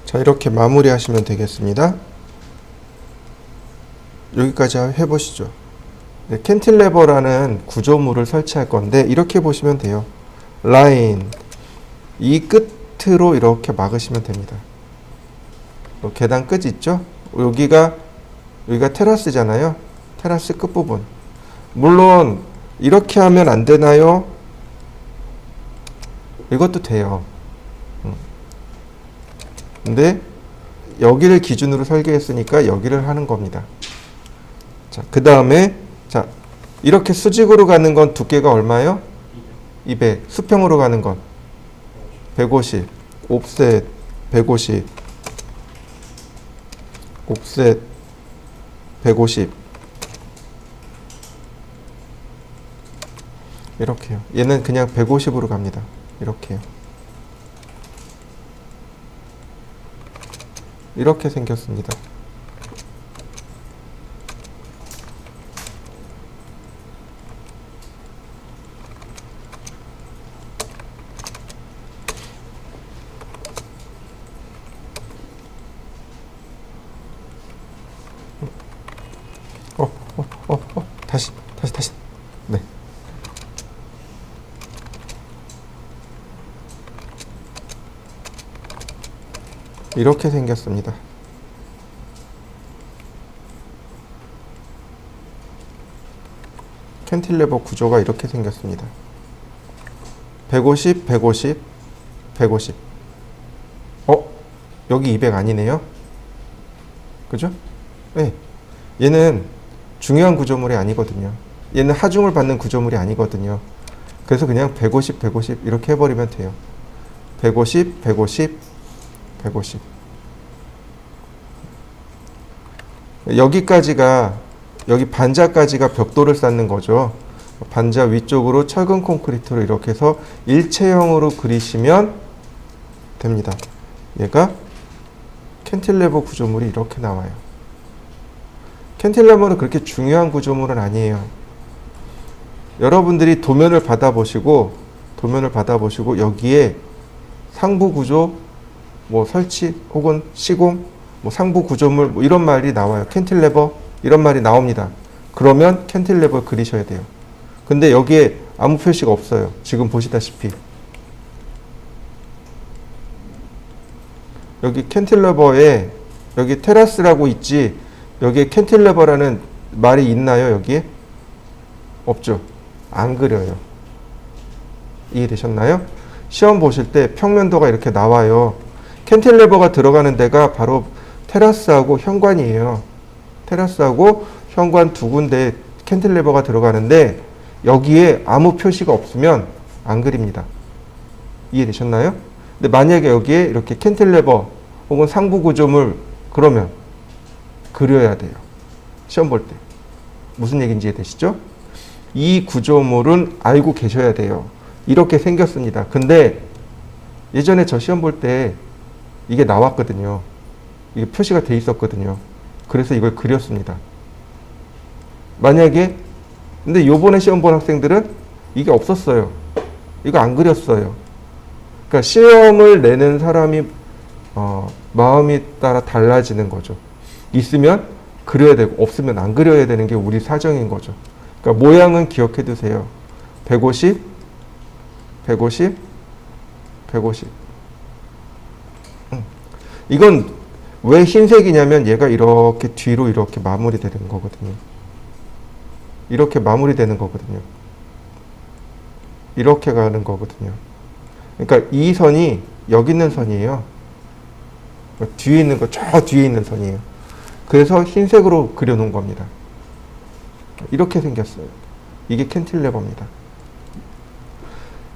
자, 이렇게 마무리 하시면 되겠습니다. 여기까지 해보시죠. 네, 캔틸레버라는 구조물을 설치할 건데 이렇게 보시면 돼요. 라인 이 끝으로 이렇게 막으시면 됩니다. 계단 끝 있죠? 여기가 테라스잖아요. 테라스 끝부분. 물론 이렇게 하면 안 되나요? 이것도 돼요. 근데 여기를 기준으로 설계했으니까 여기를 하는 겁니다. 자, 그 다음에 자, 이렇게 수직으로 가는 건 두께가 얼마요? 200. 수평으로 가는 건 150. 옵셋 150. 옵셋 150. 이렇게요. 얘는 그냥 150으로 갑니다. 이렇게요. 이렇게 생겼습니다. 다시. 네. 이렇게 생겼습니다. 캔틸레버 구조가 이렇게 생겼습니다. 150, 150, 150. 여기 200 아니네요? 그죠? 네. 얘는 중요한 구조물이 아니거든요. 얘는 하중을 받는 구조물이 아니거든요. 그래서 그냥 150, 150 이렇게 해버리면 돼요. 150, 150, 150. 여기 반자까지가 벽돌을 쌓는 거죠. 반자 위쪽으로 철근 콘크리트로 이렇게 해서 일체형으로 그리시면 됩니다. 얘가 캔틸레버 구조물이 이렇게 나와요. 캔틸레버는 그렇게 중요한 구조물은 아니에요. 여러분들이 도면을 받아보시고 여기에 상부 구조, 설치 혹은 시공, 상부 구조물 이런 말이 나와요. 캔틸레버 이런 말이 나옵니다. 그러면 캔틸레버 그리셔야 돼요. 근데 여기에 아무 표시가 없어요. 지금 보시다시피 여기 캔틸레버에 여기 테라스라고 있지 여기에 캔틸레버라는 말이 있나요? 여기에? 없죠. 안 그려요. 이해되셨나요? 시험 보실 때 평면도가 이렇게 나와요. 캔틸레버가 들어가는 데가 바로 테라스하고 현관이에요. 테라스하고 현관 두 군데에 캔틸레버가 들어가는데 여기에 아무 표시가 없으면 안 그립니다. 이해되셨나요? 근데 만약에 여기에 이렇게 캔틸레버 혹은 상부 구조물 그러면 그려야 돼요. 시험 볼 때. 무슨 얘기인지 이해되시죠? 이 구조물은 알고 계셔야 돼요. 이렇게 생겼습니다. 근데 예전에 저 시험 볼 때 이게 나왔거든요. 이게 표시가 돼 있었거든요. 그래서 이걸 그렸습니다. 만약에 근데 요번에 시험 본 학생들은 이게 없었어요. 이거 안 그렸어요. 그러니까 시험을 내는 사람이 마음이 따라 달라지는 거죠. 있으면 그려야 되고 없으면 안 그려야 되는 게 우리 사정인 거죠. 그러니까 모양은 기억해 두세요. 150, 150, 150. 이건 왜 흰색이냐면 얘가 이렇게 뒤로 이렇게 마무리되는 거거든요. 이렇게 마무리되는 거거든요. 이렇게 가는 거거든요. 그러니까 이 선이 여기 있는 선이에요. 뒤에 있는 거, 저 뒤에 있는 선이에요. 그래서 흰색으로 그려놓은 겁니다. 이렇게 생겼어요. 이게 캔틸레버입니다.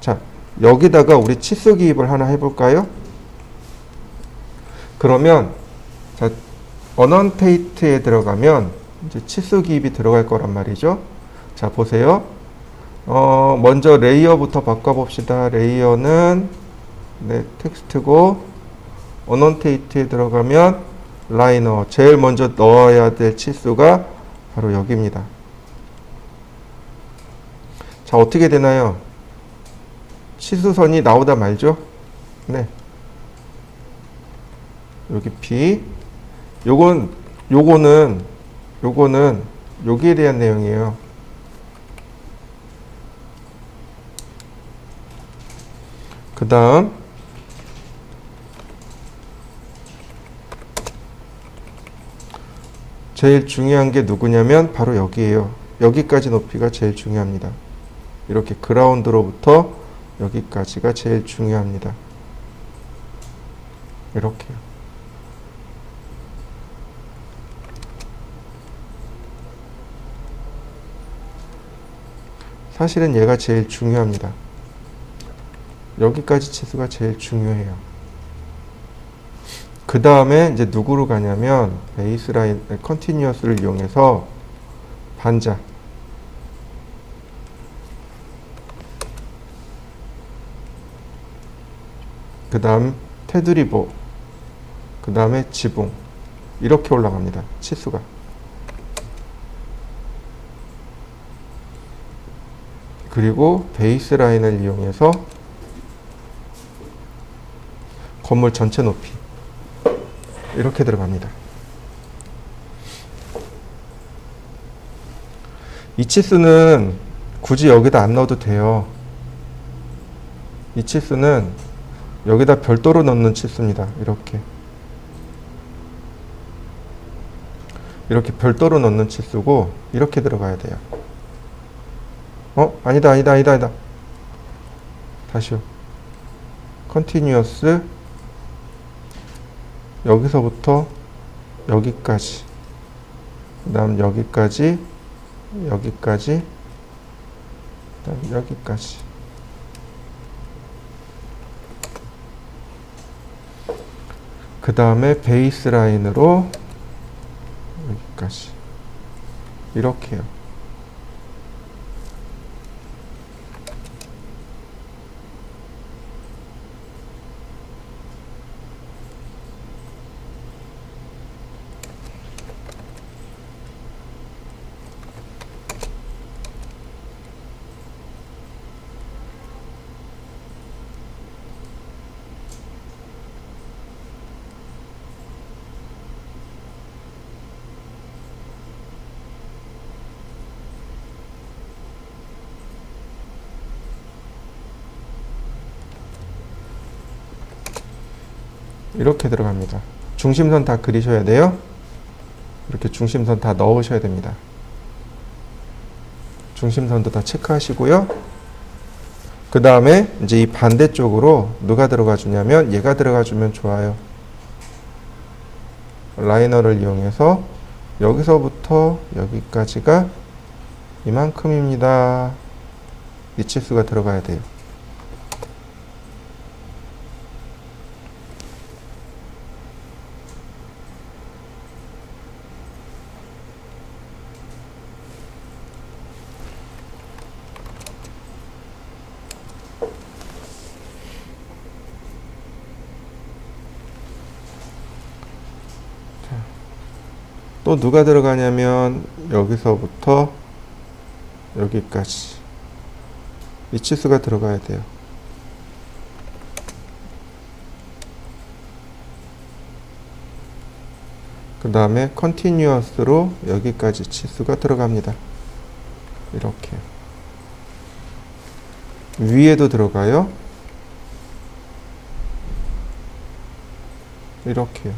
자, 여기다가 우리 치수 기입을 하나 해볼까요? 그러면 자, 어넌테이트에 들어가면 이제 치수 기입이 들어갈 거란 말이죠. 자, 보세요. 먼저 레이어부터 바꿔봅시다. 레이어는 네, 텍스트고 어넌테이트에 들어가면 라이너 제일 먼저 넣어야 될 치수가 바로 여기입니다. 자, 어떻게 되나요? 치수선이 나오다 말죠? 네. 여기 P. 요거는 여기에 대한 내용이에요. 그 다음 제일 중요한 게 누구냐면 바로 여기에요. 여기까지 높이가 제일 중요합니다. 이렇게 그라운드로부터 여기까지가 제일 중요합니다. 이렇게요. 사실은 얘가 제일 중요합니다. 여기까지 치수가 제일 중요해요. 그 다음에 이제 누구로 가냐면 베이스라인 컨티뉴어스를 이용해서 반자 그 다음 테두리보 그 다음에 지붕 이렇게 올라갑니다. 치수가. 그리고 베이스라인을 이용해서 건물 전체 높이 이렇게 들어갑니다. 이 치수는 굳이 여기다 안 넣어도 돼요. 이 치수는 여기다 별도로 넣는 치수입니다. 이렇게 별도로 넣는 치수고 이렇게 들어가야 돼요. 아니다. 다시요. 컨티뉴어스 여기서부터 여기까지 그 다음 여기까지 그 다음 여기까지 그 다음에 베이스 라인으로 여기까지 이렇게요. 이렇게 들어갑니다. 중심선 다 그리셔야 돼요. 이렇게 중심선 다 넣으셔야 됩니다. 중심선도 다 체크하시고요. 그 다음에 이제 이 반대쪽으로 누가 들어가 주냐면 얘가 들어가 주면 좋아요. 라이너를 이용해서 여기서부터 여기까지가 이만큼입니다. 이 치수가 들어가야 돼요. 또 누가 들어가냐면 여기서부터 여기까지 이 치수가 들어가야 돼요. 그 다음에 컨티뉴어스로 여기까지 치수가 들어갑니다. 이렇게 위에도 들어가요. 이렇게요.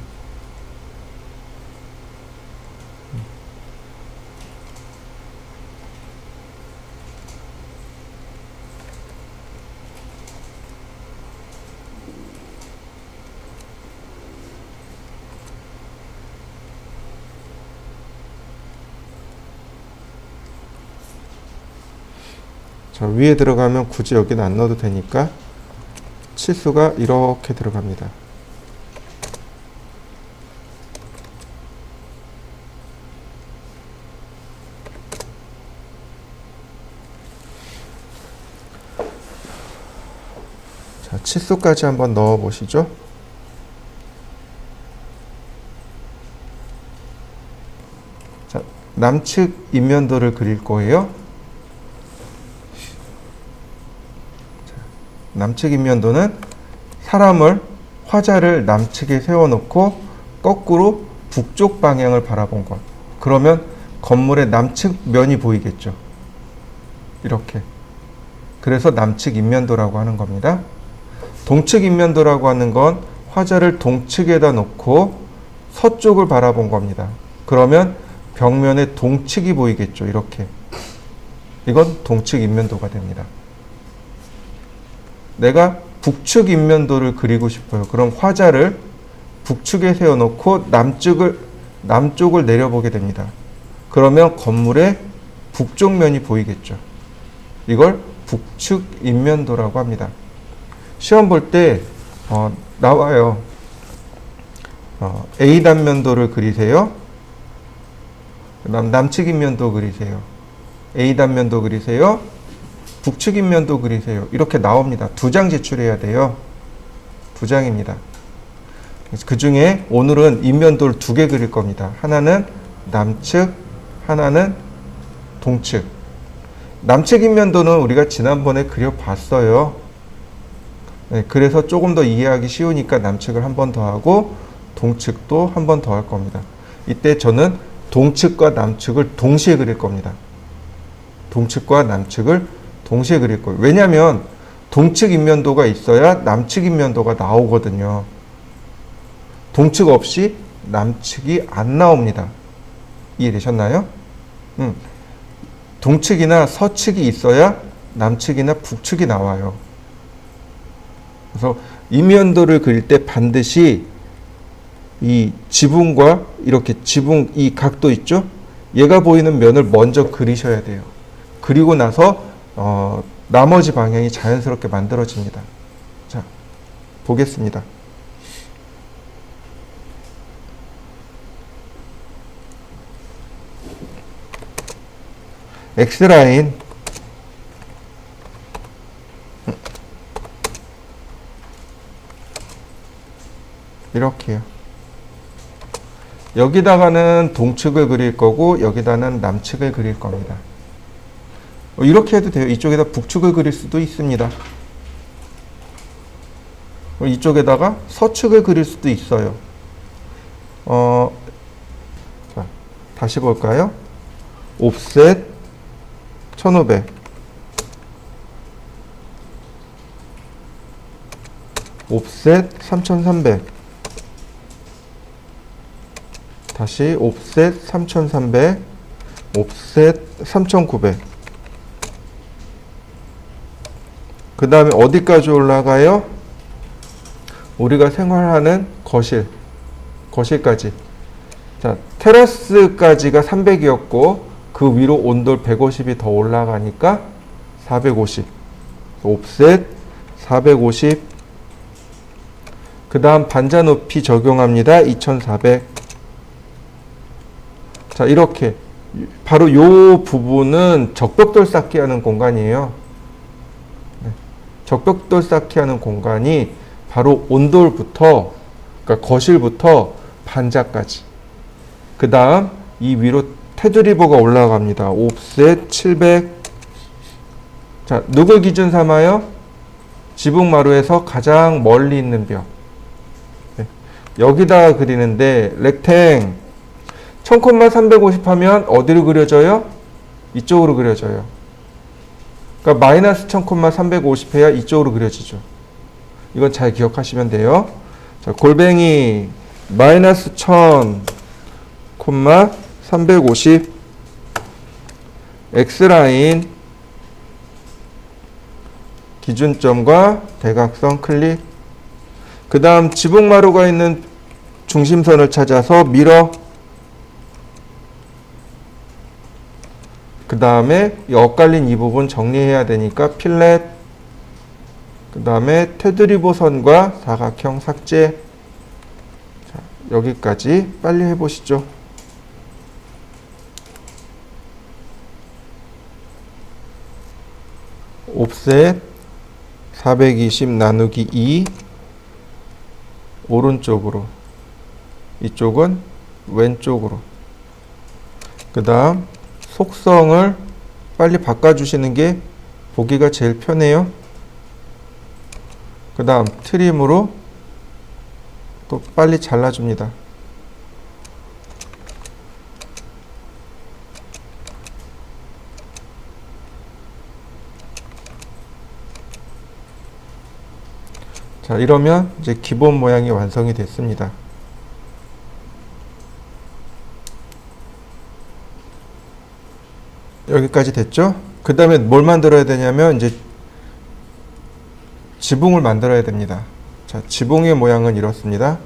자, 위에 들어가면 굳이 여기는 안 넣어도 되니까 치수가 이렇게 들어갑니다. 자, 치수까지 한번 넣어 보시죠. 자, 남측 인면도를 그릴 거예요. 남측 인면도는 사람을 화자를 남측에 세워놓고 거꾸로 북쪽 방향을 바라본 것. 그러면 건물의 남측 면이 보이겠죠. 이렇게. 그래서 남측 인면도라고 하는 겁니다. 동측 인면도라고 하는 건 화자를 동측에다 놓고 서쪽을 바라본 겁니다. 그러면 벽면의 동측이 보이겠죠. 이렇게. 이건 동측 인면도가 됩니다. 내가 북측 인면도를 그리고 싶어요. 그럼 화자를 북측에 세워놓고 남쪽을 내려보게 됩니다. 그러면 건물의 북쪽 면이 보이겠죠. 이걸 북측 인면도라고 합니다. 시험 볼 때 나와요. A 단면도를 그리세요. 그다음 남측 인면도 그리세요. A 단면도 그리세요. 북측 인면도 그리세요. 이렇게 나옵니다. 2장 제출해야 돼요. 2장입니다. 그 중에 오늘은 인면도를 2개 그릴 겁니다. 하나는 남측, 하나는 동측. 남측 인면도는 우리가 지난번에 그려봤어요. 네, 그래서 조금 더 이해하기 쉬우니까 남측을 한 번 더 하고 동측도 한 번 더 할 겁니다. 이때 저는 동측과 남측을 동시에 그릴 겁니다. 동측과 남측을 동시에 그릴 거예요. 왜냐하면 동측 인면도가 있어야 남측 인면도가 나오거든요. 동측 없이 남측이 안 나옵니다. 이해되셨나요? 동측이나 서측이 있어야 남측이나 북측이 나와요. 그래서 인면도를 그릴 때 반드시 이 지붕과 이렇게 지붕 이 각도 있죠? 얘가 보이는 면을 먼저 그리셔야 돼요. 그리고 나서 나머지 방향이 자연스럽게 만들어집니다. 자, 보겠습니다. X라인 이렇게요. 여기다가는 동측을 그릴 거고 여기다는 남측을 그릴 겁니다. 이렇게 해도 돼요. 이쪽에다 북측을 그릴 수도 있습니다. 이쪽에다가 서측을 그릴 수도 있어요. 자, 다시 볼까요? 옵셋 1500 옵셋 3300 다시 옵셋 3300 옵셋 3900 그 다음에 어디까지 올라가요? 우리가 생활하는 거실까지. 자, 테라스까지가 300이었고 그 위로 온돌 150이 더 올라가니까 450. 옵셋 450. 그 다음 반자 높이 적용합니다. 2400. 자, 이렇게 바로 요 부분은 적벽돌 쌓기 하는 공간이에요. 적벽돌 쌓기 하는 공간이 바로 온돌부터, 그러니까 거실부터 반자까지. 그 다음 이 위로 테두리보가 올라갑니다. 옵셋 700. 자, 누굴 기준 삼아요? 지붕마루에서 가장 멀리 있는 벽. 네. 여기다 그리는데 렉탱 1000,350 하면 어디로 그려져요? 이쪽으로 그려져요. 그러니까 마이너스 1000,350 해야 이쪽으로 그려지죠. 이건 잘 기억하시면 돼요. 자, 골뱅이 마이너스 1000,350 X라인 기준점과 대각선 클릭. 그 다음 지붕마루가 있는 중심선을 찾아서 밀어. 그 다음에 엇갈린 이 부분 정리해야 되니까 필렛. 그 다음에 테두리보 선과 사각형 삭제. 자, 여기까지 빨리 해보시죠. 옵셋 420 나누기 2 오른쪽으로, 이쪽은 왼쪽으로. 그 다음 속성을 빨리 바꿔주시는 게 보기가 제일 편해요. 그 다음 트림으로 또 빨리 잘라줍니다. 자, 이러면 이제 기본 모양이 완성이 됐습니다. 여기까지 됐죠? 그 다음에 뭘 만들어야 되냐면 이제 지붕을 만들어야 됩니다. 자, 지붕의 모양은 이렇습니다.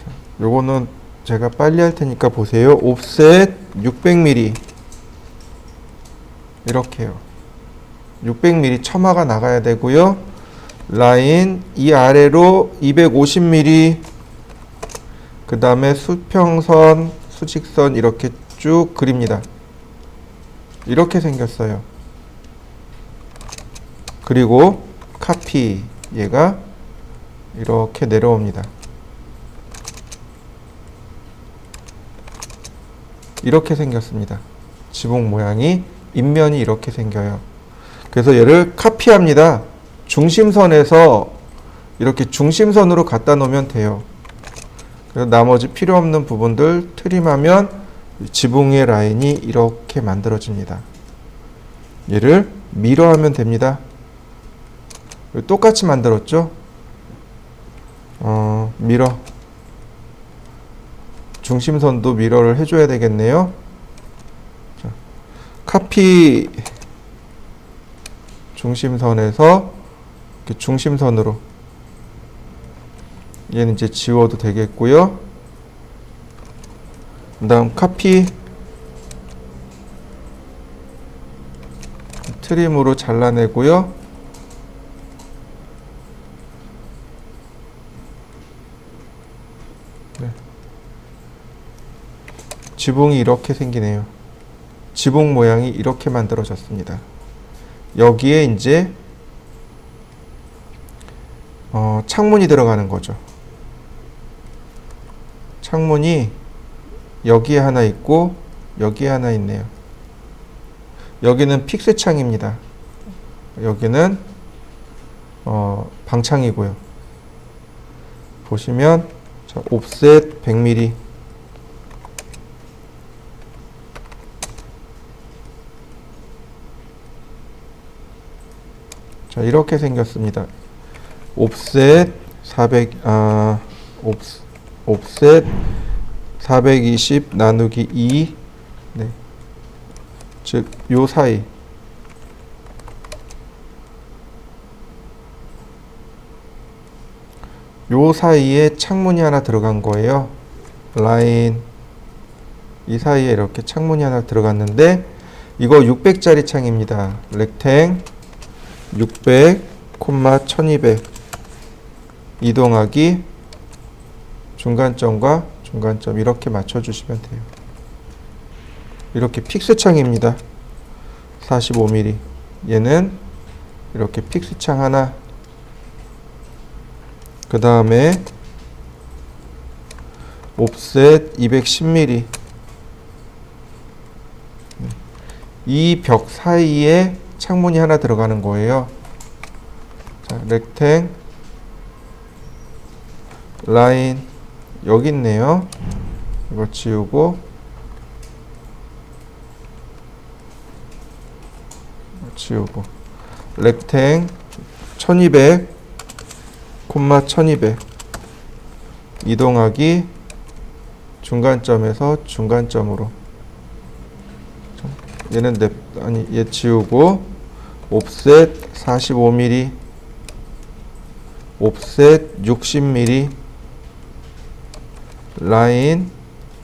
자, 요거는 제가 빨리 할 테니까 보세요. 옵셋 600mm 이렇게요. 600mm 첨화가 나가야 되고요. 라인 이 아래로 250mm, 그 다음에 수평선, 수직선 이렇게 쭉 그립니다. 이렇게 생겼어요. 그리고 카피, 얘가 이렇게 내려옵니다. 이렇게 생겼습니다. 지붕 모양이, 인면이 이렇게 생겨요. 그래서 얘를 카피합니다. 중심선에서 이렇게 중심선으로 갖다 놓으면 돼요. 그래서 나머지 필요 없는 부분들 트림하면 지붕의 라인이 이렇게 만들어집니다. 얘를 미러하면 됩니다. 똑같이 만들었죠? 미러. 중심선도 미러를 해줘야 되겠네요. 자, 카피 중심선에서 이렇게 중심선으로, 얘는 이제 지워도 되겠고요. 그 다음 카피 트림으로 잘라내고요. 네. 지붕이 이렇게 생기네요. 지붕 모양이 이렇게 만들어졌습니다. 여기에 이제 창문이 들어가는 거죠. 창문이 여기에 하나 있고 여기에 하나 있네요. 여기는 픽스 창입니다. 여기는 방창이고요. 보시면 자, 옵셋 100mm. 자, 이렇게 생겼습니다. 옵셋 420 나누기 2. 네. 즉, 요 사이. 요 사이에 창문이 하나 들어간 거예요. 라인. 이 사이에 이렇게 창문이 하나 들어갔는데, 이거 600짜리 창입니다. 렉탱 600, 1200 이동하기 중간점과 중간점 이렇게 맞춰주시면 돼요. 이렇게 픽스 창입니다. 45mm. 얘는 이렇게 픽스 창 하나. 그 다음에 옵셋 210mm. 이 벽 사이에 창문이 하나 들어가는 거예요. 자, 렉탱 라인 여기 있네요. 이거 지우고 렉탱 1200 콤마 1200 이동하기 중간점에서 중간점으로. 얘는 얘 지우고 옵셋 45mm 옵셋 60mm 라인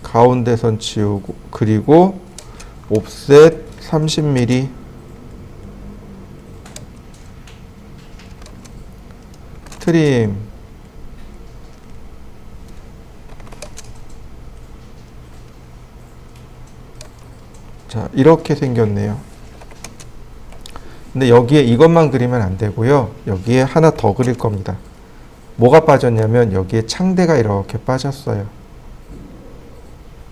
가운데선 지우고 그리고 옵셋 30mm 트림 자 이렇게 생겼네요. 근데 여기에 이것만 그리면 안 되고요. 여기에 하나 더 그릴 겁니다. 뭐가 빠졌냐면 여기에 창대가 이렇게 빠졌어요.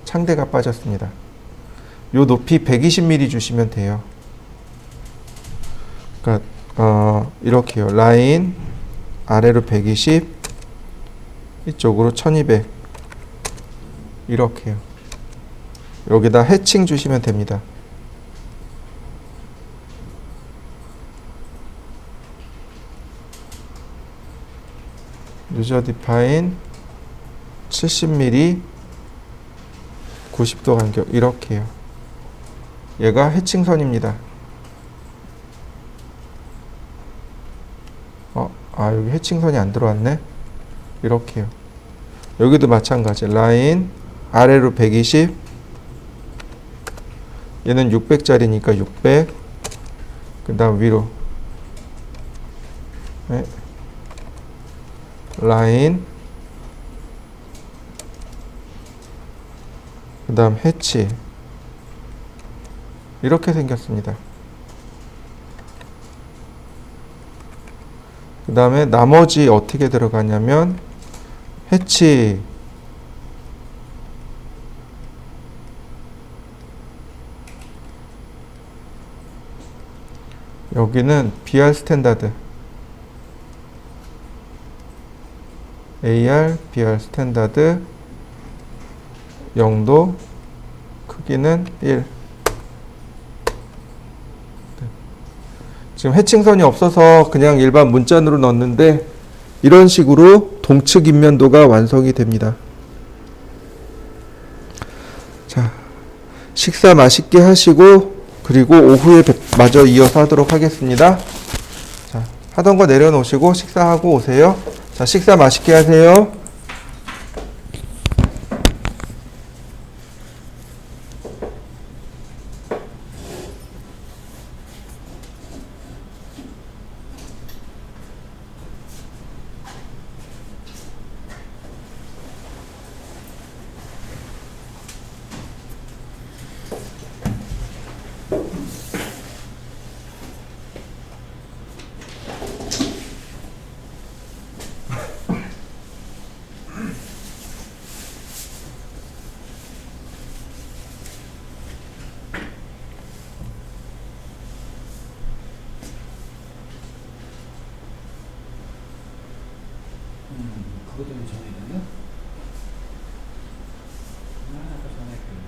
창대가 빠졌습니다. 요 높이 120mm 주시면 돼요. 그러니까 이렇게요. 라인 아래로 120 이쪽으로 1200 이렇게요. 여기다 해칭 주시면 됩니다. 유저 디파인 70mm 90도 간격 이렇게요. 얘가 해칭선입니다. 여기 해칭선이 안 들어왔네. 이렇게요. 여기도 마찬가지. 라인 아래로 120 얘는 600짜리니까 600 그 다음 위로 네. 라인 그 다음 해치 이렇게 생겼습니다. 그 다음에 나머지 어떻게 들어가냐면 해치 여기는 BR 스탠다드 AR BR 스탠다드 영도 크기는 1 지금 해칭선이 없어서 그냥 일반 문자으로 넣었는데 이런 식으로 동측 인면도가 완성이 됩니다. 자, 식사 맛있게 하시고 그리고 오후에 마저 이어서 하도록 하겠습니다. 자, 하던 거 내려놓으시고 식사하고 오세요. 자, 식사 맛있게 하세요. 그것 때문에 전화했냐? 아까 전화했거든.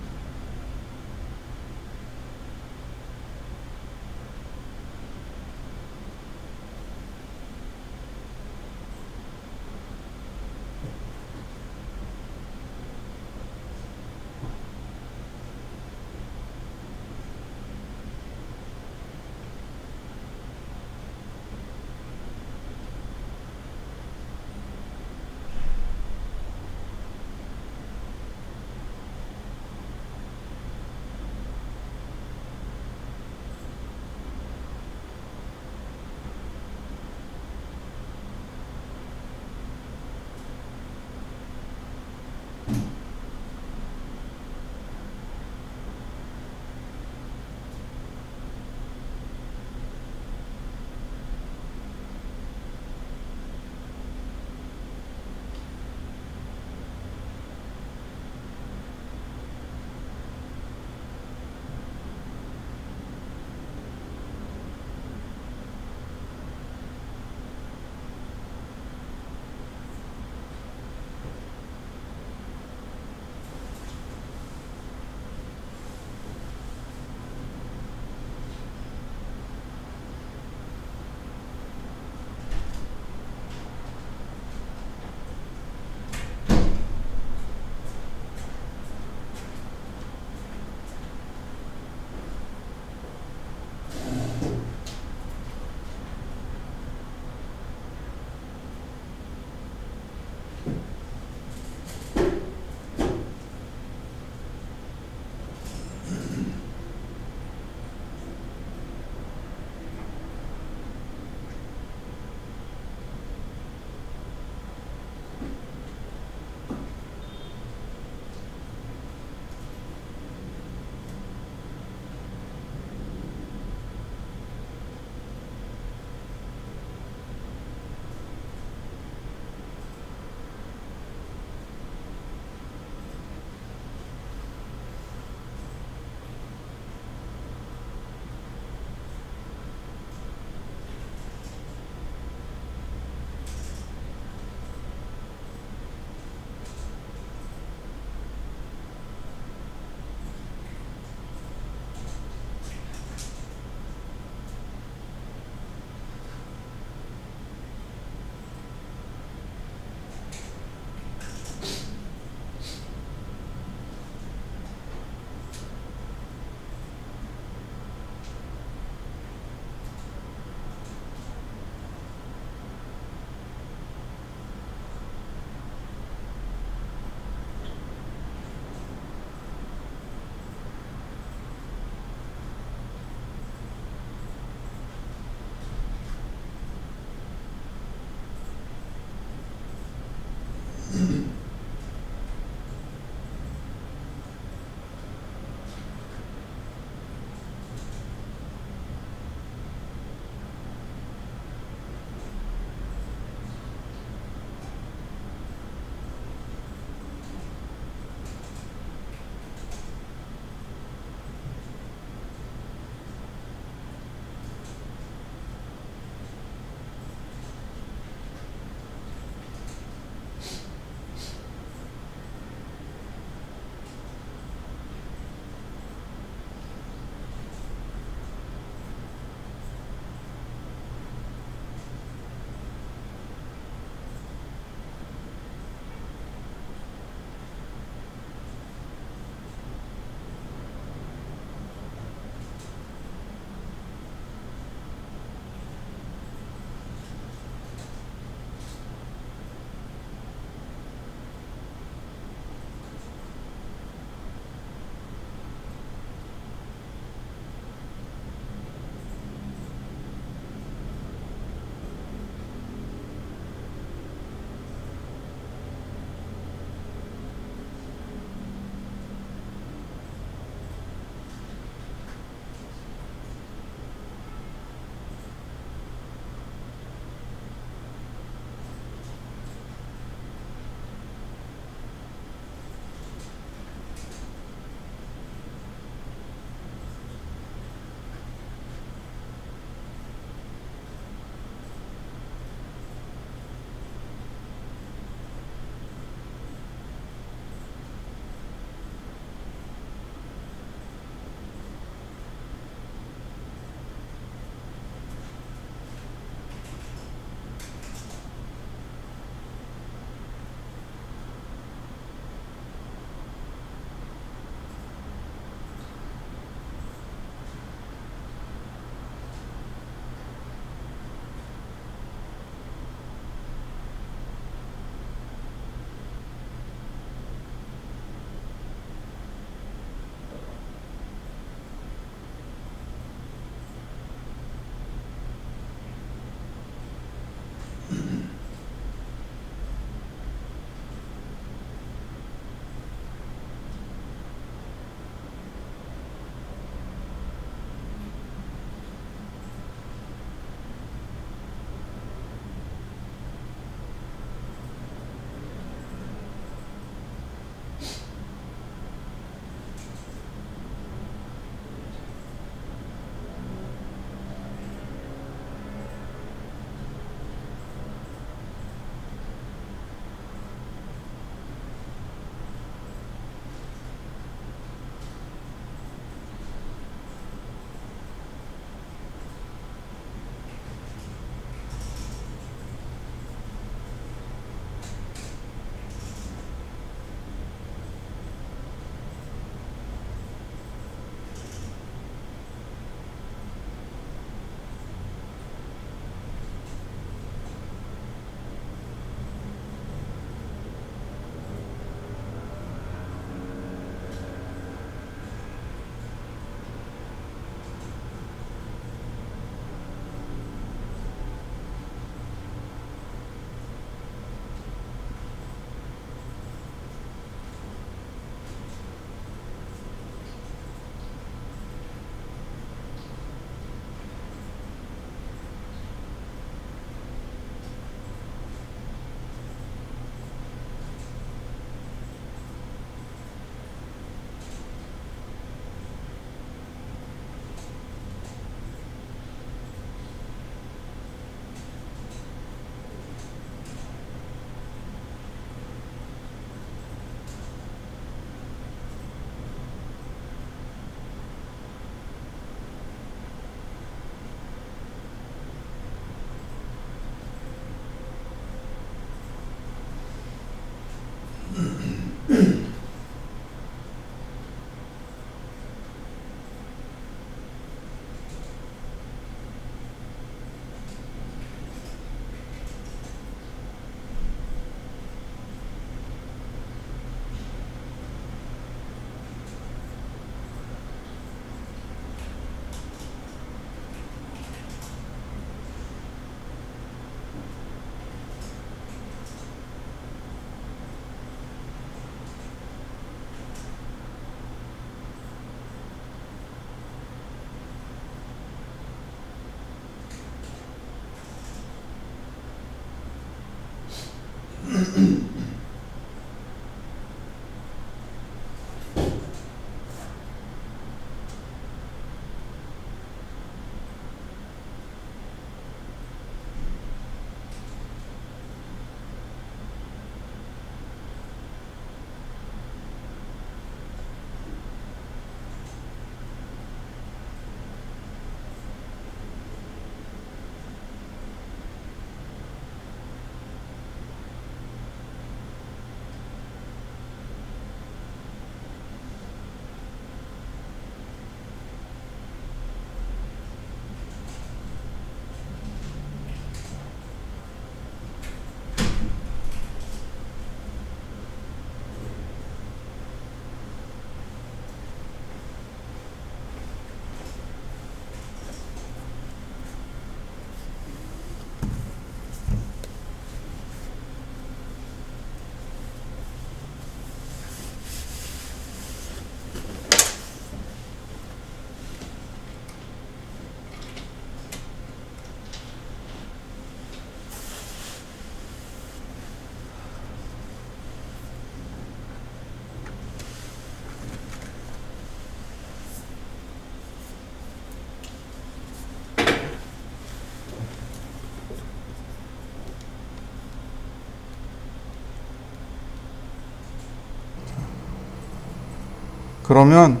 그러면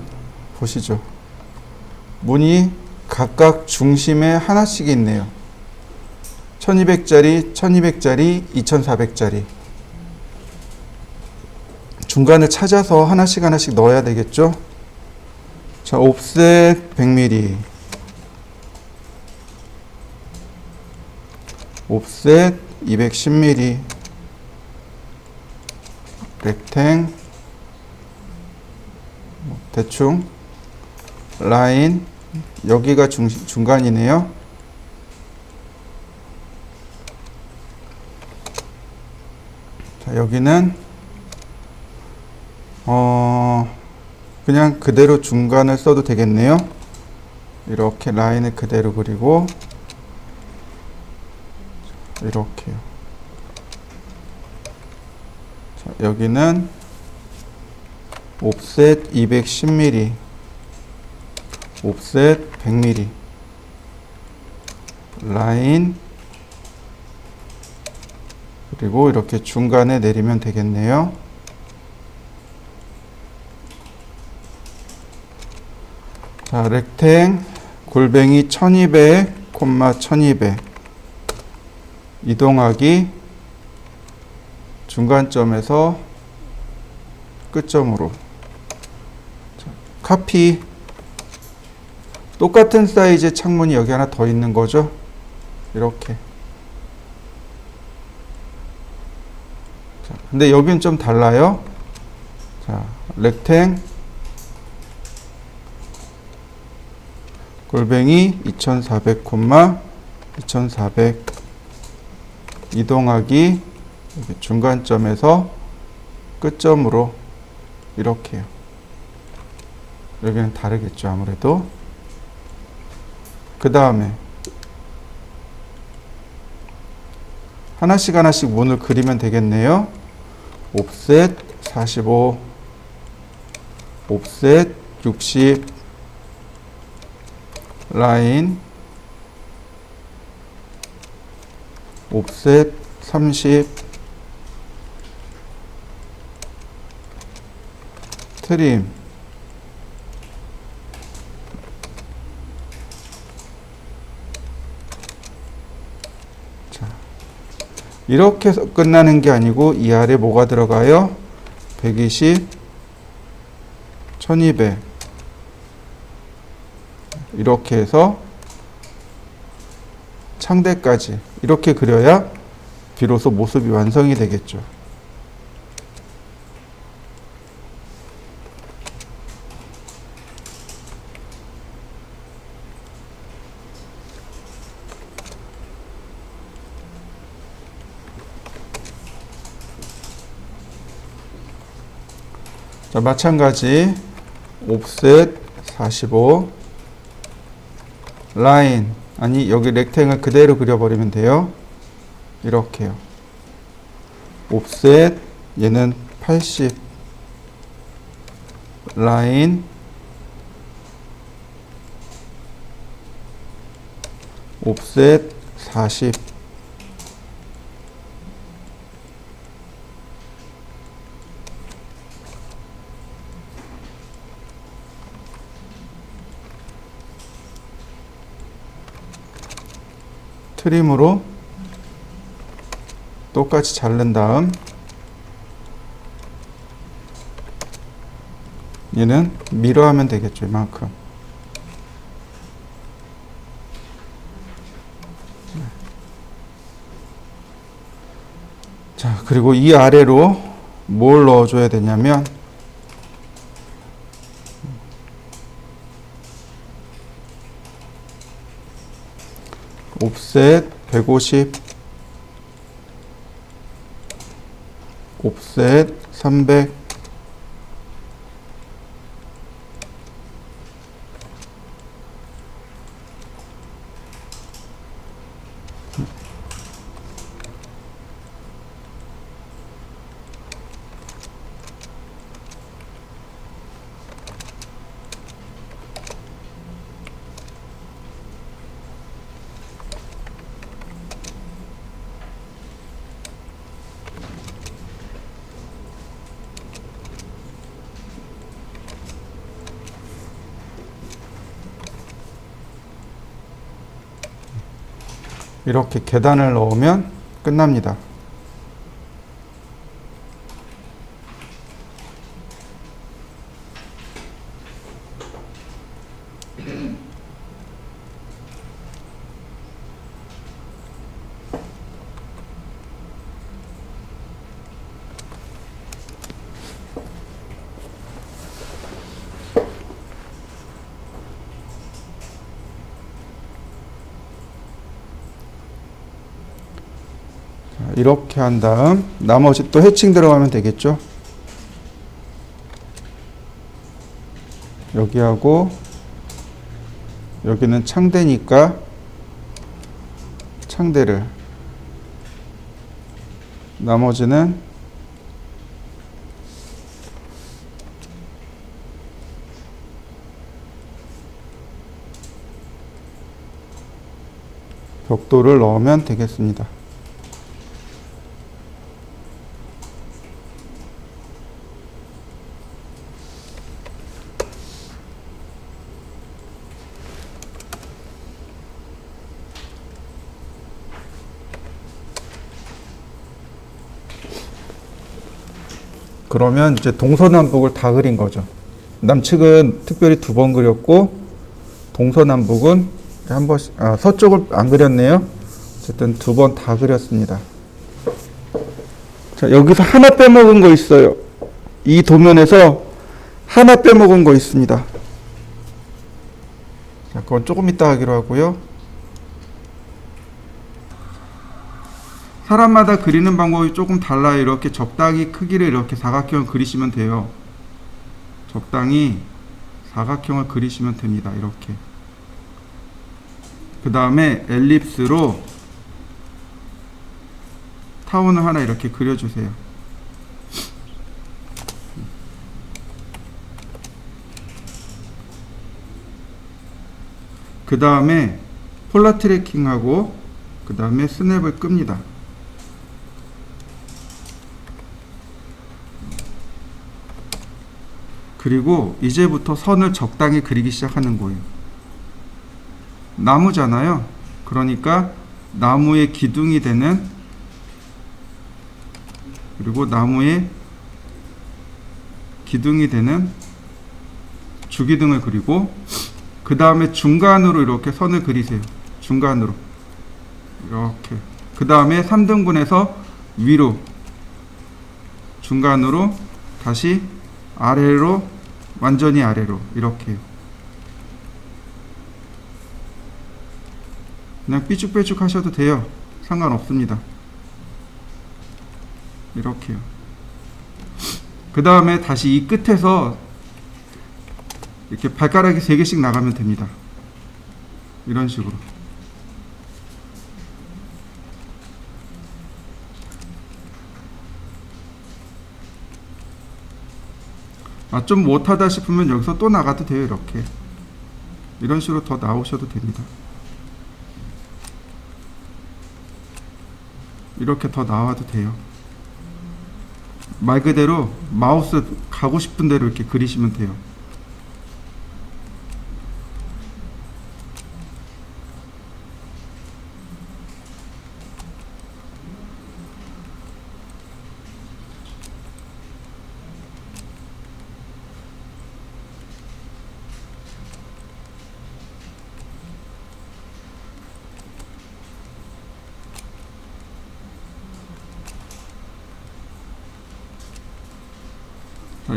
보시죠. 문이 각각 중심에 하나씩 있네요. 1200짜리, 1200짜리, 2400짜리. 중간을 찾아서 하나씩 하나씩 넣어야 되겠죠? 자, 옵셋 100mm. 옵셋 210mm. 렉탱. 대충. 라인. 여기가 중간이네요. 자, 여기는 그냥 그대로 중간을 써도 되겠네요. 이렇게 라인을 그대로 그리고 이렇게요. 자, 여기는 옵셋 210mm, 옵셋 100mm, 라인, 그리고 이렇게 중간에 내리면 되겠네요. 자, 렉탱 골뱅이 1200, 1200 이동하기 중간점에서 끝점으로. 자, 카피. 똑같은 사이즈의 창문이 여기 하나 더 있는 거죠. 이렇게. 자, 근데 여기는 좀 달라요. 자, 렉탱 골뱅이 2400, 2400 이동하기 여기 중간점에서 끝점으로 이렇게요. 여기는 다르겠죠, 아무래도. 그 다음에 하나씩 하나씩 문을 그리면 되겠네요. 옵셋 45, 옵셋 60, 라인, 옵셋 30, 트림. 자, 이렇게 해서 끝나는 게 아니고 이 아래 뭐가 들어가요? 120, 1200 이렇게 해서 창대까지 이렇게 그려야 비로소 모습이 완성이 되겠죠. 자, 마찬가지 옵셋 45, 라인, 아니 여기 렉탱을 그대로 그려버리면 돼요. 이렇게요. 옵셋, 얘는 80, 라인, 옵셋 40, 트림으로 똑같이 자른 다음 얘는 밀어하면 되겠죠. 이만큼. 자, 그리고 이 아래로 뭘 넣어줘야 되냐면 옵셋 150, 옵셋 300, 이렇게 계단을 넣으면 끝납니다. 이렇게 한 다음 나머지 또 해칭 들어가면 되겠죠. 여기하고 여기는 창대니까 창대를, 나머지는 벽돌을 넣으면 되겠습니다. 그러면 이제 동서남북을 다 그린 거죠. 남측은 특별히 2번 그렸고, 동서남북은 한 번씩, 서쪽을 안 그렸네요. 어쨌든 2번 다 그렸습니다. 자, 여기서 하나 빼먹은 거 있어요. 이 도면에서 하나 빼먹은 거 있습니다. 자, 그건 조금 이따 하기로 하고요. 사람마다 그리는 방법이 조금 달라요. 이렇게 적당히 크기를 이렇게 사각형을 그리시면 돼요. 적당히 사각형을 그리시면 됩니다. 이렇게. 그 다음에 엘립스로 타원을 하나 이렇게 그려주세요. 그 다음에 폴라 트래킹하고 그 다음에 스냅을 끕니다. 그리고 이제부터 선을 적당히 그리기 시작하는 거예요. 나무잖아요. 그러니까 나무의 기둥이 되는, 그리고 나무의 기둥이 되는 주기둥을 그리고, 그 다음에 중간으로 이렇게 선을 그리세요. 중간으로 이렇게. 그 다음에 3등분해서 위로, 중간으로, 다시 아래로, 완전히 아래로, 이렇게. 그냥 삐죽빼죽 하셔도 돼요. 상관없습니다. 이렇게요. 그 다음에 다시 이 끝에서 이렇게 발가락이 3개씩 나가면 됩니다. 이런 식으로. 좀 못하다 싶으면 여기서 또 나가도 돼요. 이렇게. 이런 식으로 더 나오셔도 됩니다. 이렇게 더 나와도 돼요. 말 그대로 마우스 가고 싶은 대로 이렇게 그리시면 돼요.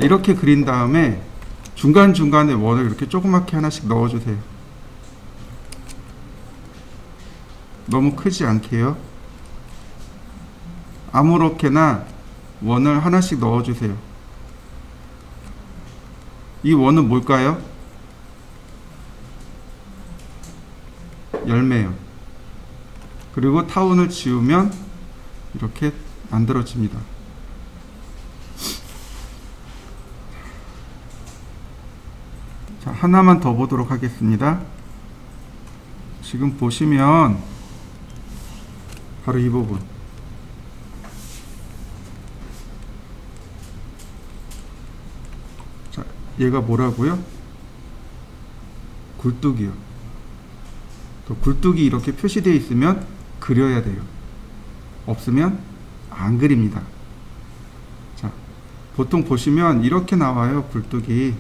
이렇게 그린 다음에 중간중간에 원을 이렇게 조그맣게 하나씩 넣어주세요. 너무 크지 않게요. 아무렇게나 원을 하나씩 넣어주세요. 이 원은 뭘까요? 열매요. 그리고 타원을 지우면 이렇게 만들어집니다. 자, 하나만 더 보도록 하겠습니다. 지금 보시면 바로 이 부분. 자, 얘가 뭐라고요? 굴뚝이요. 또 굴뚝이 이렇게 표시되어 있으면 그려야 돼요. 없으면 안 그립니다. 자, 보통 보시면 이렇게 나와요. 굴뚝이.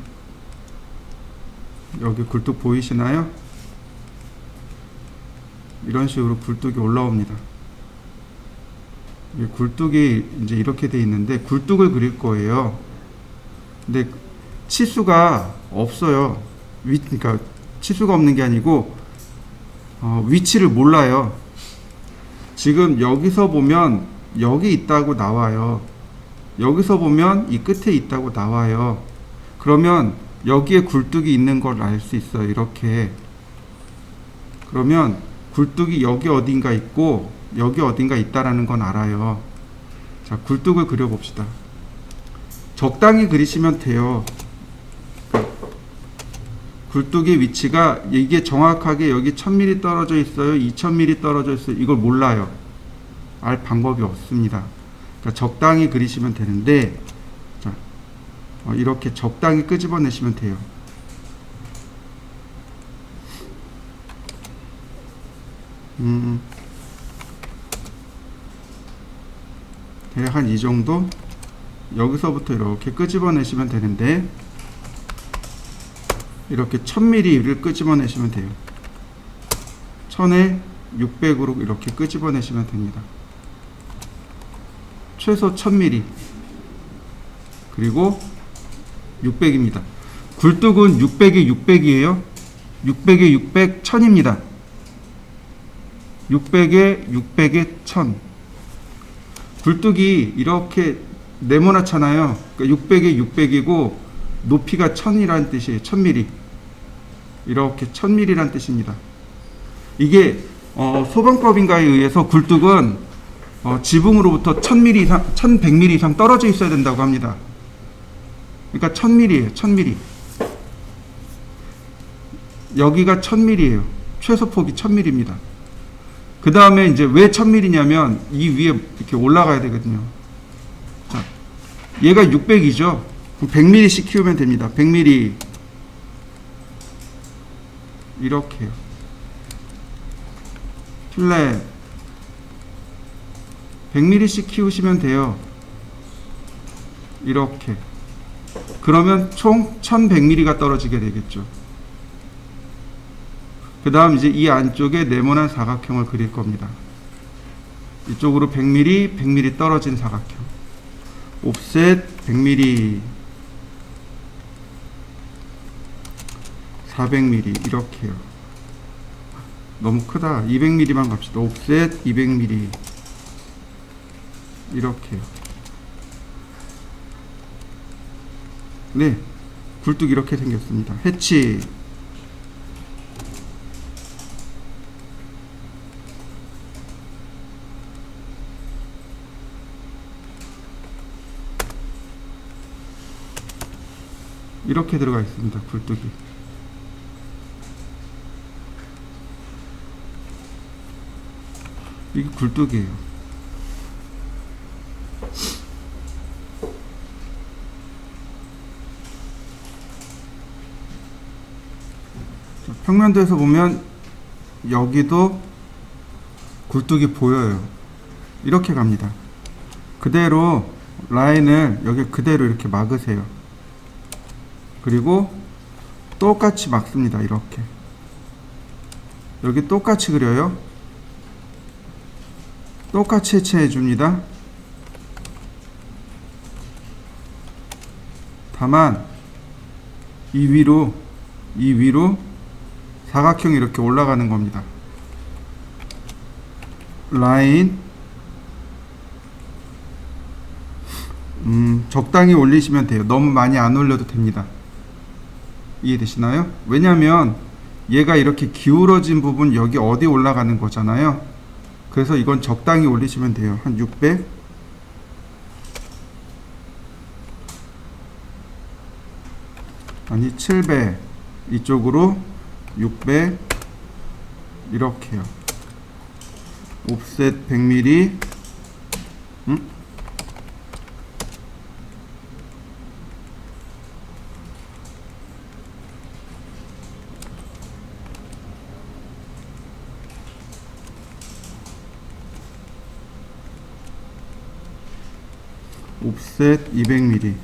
여기 굴뚝 보이시나요? 이런 식으로 굴뚝이 올라옵니다. 이 굴뚝이 이제 이렇게 돼 있는데 굴뚝을 그릴 거예요. 근데 치수가 없어요. 그러니까 치수가 없는 게 아니고 위치를 몰라요. 지금 여기서 보면 여기 있다고 나와요. 여기서 보면 이 끝에 있다고 나와요. 그러면 여기에 굴뚝이 있는 걸 알 수 있어요. 이렇게. 그러면 굴뚝이 여기 어딘가 있고 여기 어딘가 있다라는 건 알아요. 자, 굴뚝을 그려봅시다. 적당히 그리시면 돼요. 굴뚝의 위치가 이게 정확하게 여기 1000mm 떨어져 있어요, 2000mm 떨어져 있어요, 이걸 몰라요. 알 방법이 없습니다. 그러니까 적당히 그리시면 되는데, 자, 이렇게 적당히 끄집어내시면 돼요. 대략 한 이 정도? 여기서부터 이렇게 끄집어내시면 되는데, 이렇게 1000mm를 끄집어내시면 돼요. 1000에 600으로 이렇게 끄집어내시면 됩니다. 최소 1000mm. 그리고 600입니다. 굴뚝은 600에 600이에요. 600에 600, 1000입니다. 600에 600에 1000. 굴뚝이 이렇게 네모나잖아요. 그러니까 600에 600이고 높이가 1000이라는 뜻이에요. 1000mm. 이렇게 1000mm라는 뜻입니다. 이게 소방법인가에 의해서 굴뚝은 지붕으로부터 1000mm 이상, 1100mm 이상 떨어져 있어야 된다고 합니다. 그러니까 1000mm예요. 1000mm. 여기가 1000mm예요. 최소폭이 1000mm입니다. 그 다음에 이제 왜 1000mm냐면 이 위에 이렇게 올라가야 되거든요. 자, 얘가 600이죠. 100mm씩 키우면 됩니다. 100mm. 이렇게요. 플랫. 100mm씩 키우시면 돼요. 이렇게. 그러면 총 1100mm가 떨어지게 되겠죠. 그 다음 이제 이 안쪽에 네모난 사각형을 그릴 겁니다. 이쪽으로 100mm, 100mm 떨어진 사각형. 옵셋 100mm, 400mm 이렇게요. 너무 크다. 200mm만 갑시다. 옵셋 200mm 이렇게요. 네, 굴뚝 이렇게 생겼습니다. 해치. 이렇게 들어가 있습니다. 굴뚝이. 이게 굴뚝이에요. 자, 평면도에서 보면 여기도 굴뚝이 보여요. 이렇게 갑니다. 그대로 라인을 여기 그대로 이렇게 막으세요. 그리고 똑같이 막습니다. 이렇게. 여기 똑같이 그려요. 똑같이 해체해 줍니다. 다만 이 위로 사각형이 이렇게 올라가는 겁니다. 라인 적당히 올리시면 돼요. 너무 많이 안 올려도 됩니다. 이해되시나요? 왜냐면 얘가 이렇게 기울어진 부분 여기 어디 올라가는 거잖아요. 그래서 이건 적당히 올리시면 돼요. 한 600. 아니 700. 이쪽으로 600. 이렇게요. 옵셋 100mm. 옵셋 200mm.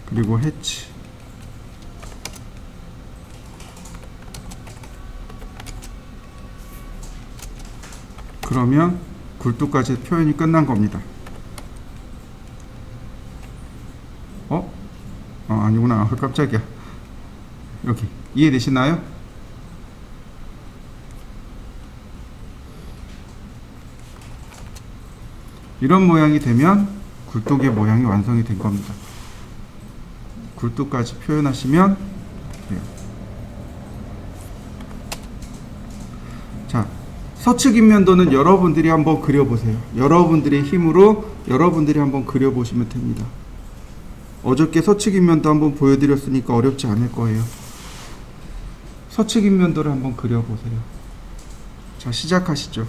그리고 해치. 그러면 굴뚝까지 표현이 끝난 겁니다. 아니구나. 깜짝이야. 여기 이해되시나요? 이런 모양이 되면 굴뚝의 모양이 완성이 된 겁니다. 굴뚝까지 표현하시면 돼요. 자, 서측 인면도는 여러분들이 한번 그려보세요. 여러분들의 힘으로 여러분들이 한번 그려보시면 됩니다. 어저께 서측 인면도 한번 보여드렸으니까 어렵지 않을 거예요. 서측 인면도를 한번 그려보세요. 자, 시작하시죠.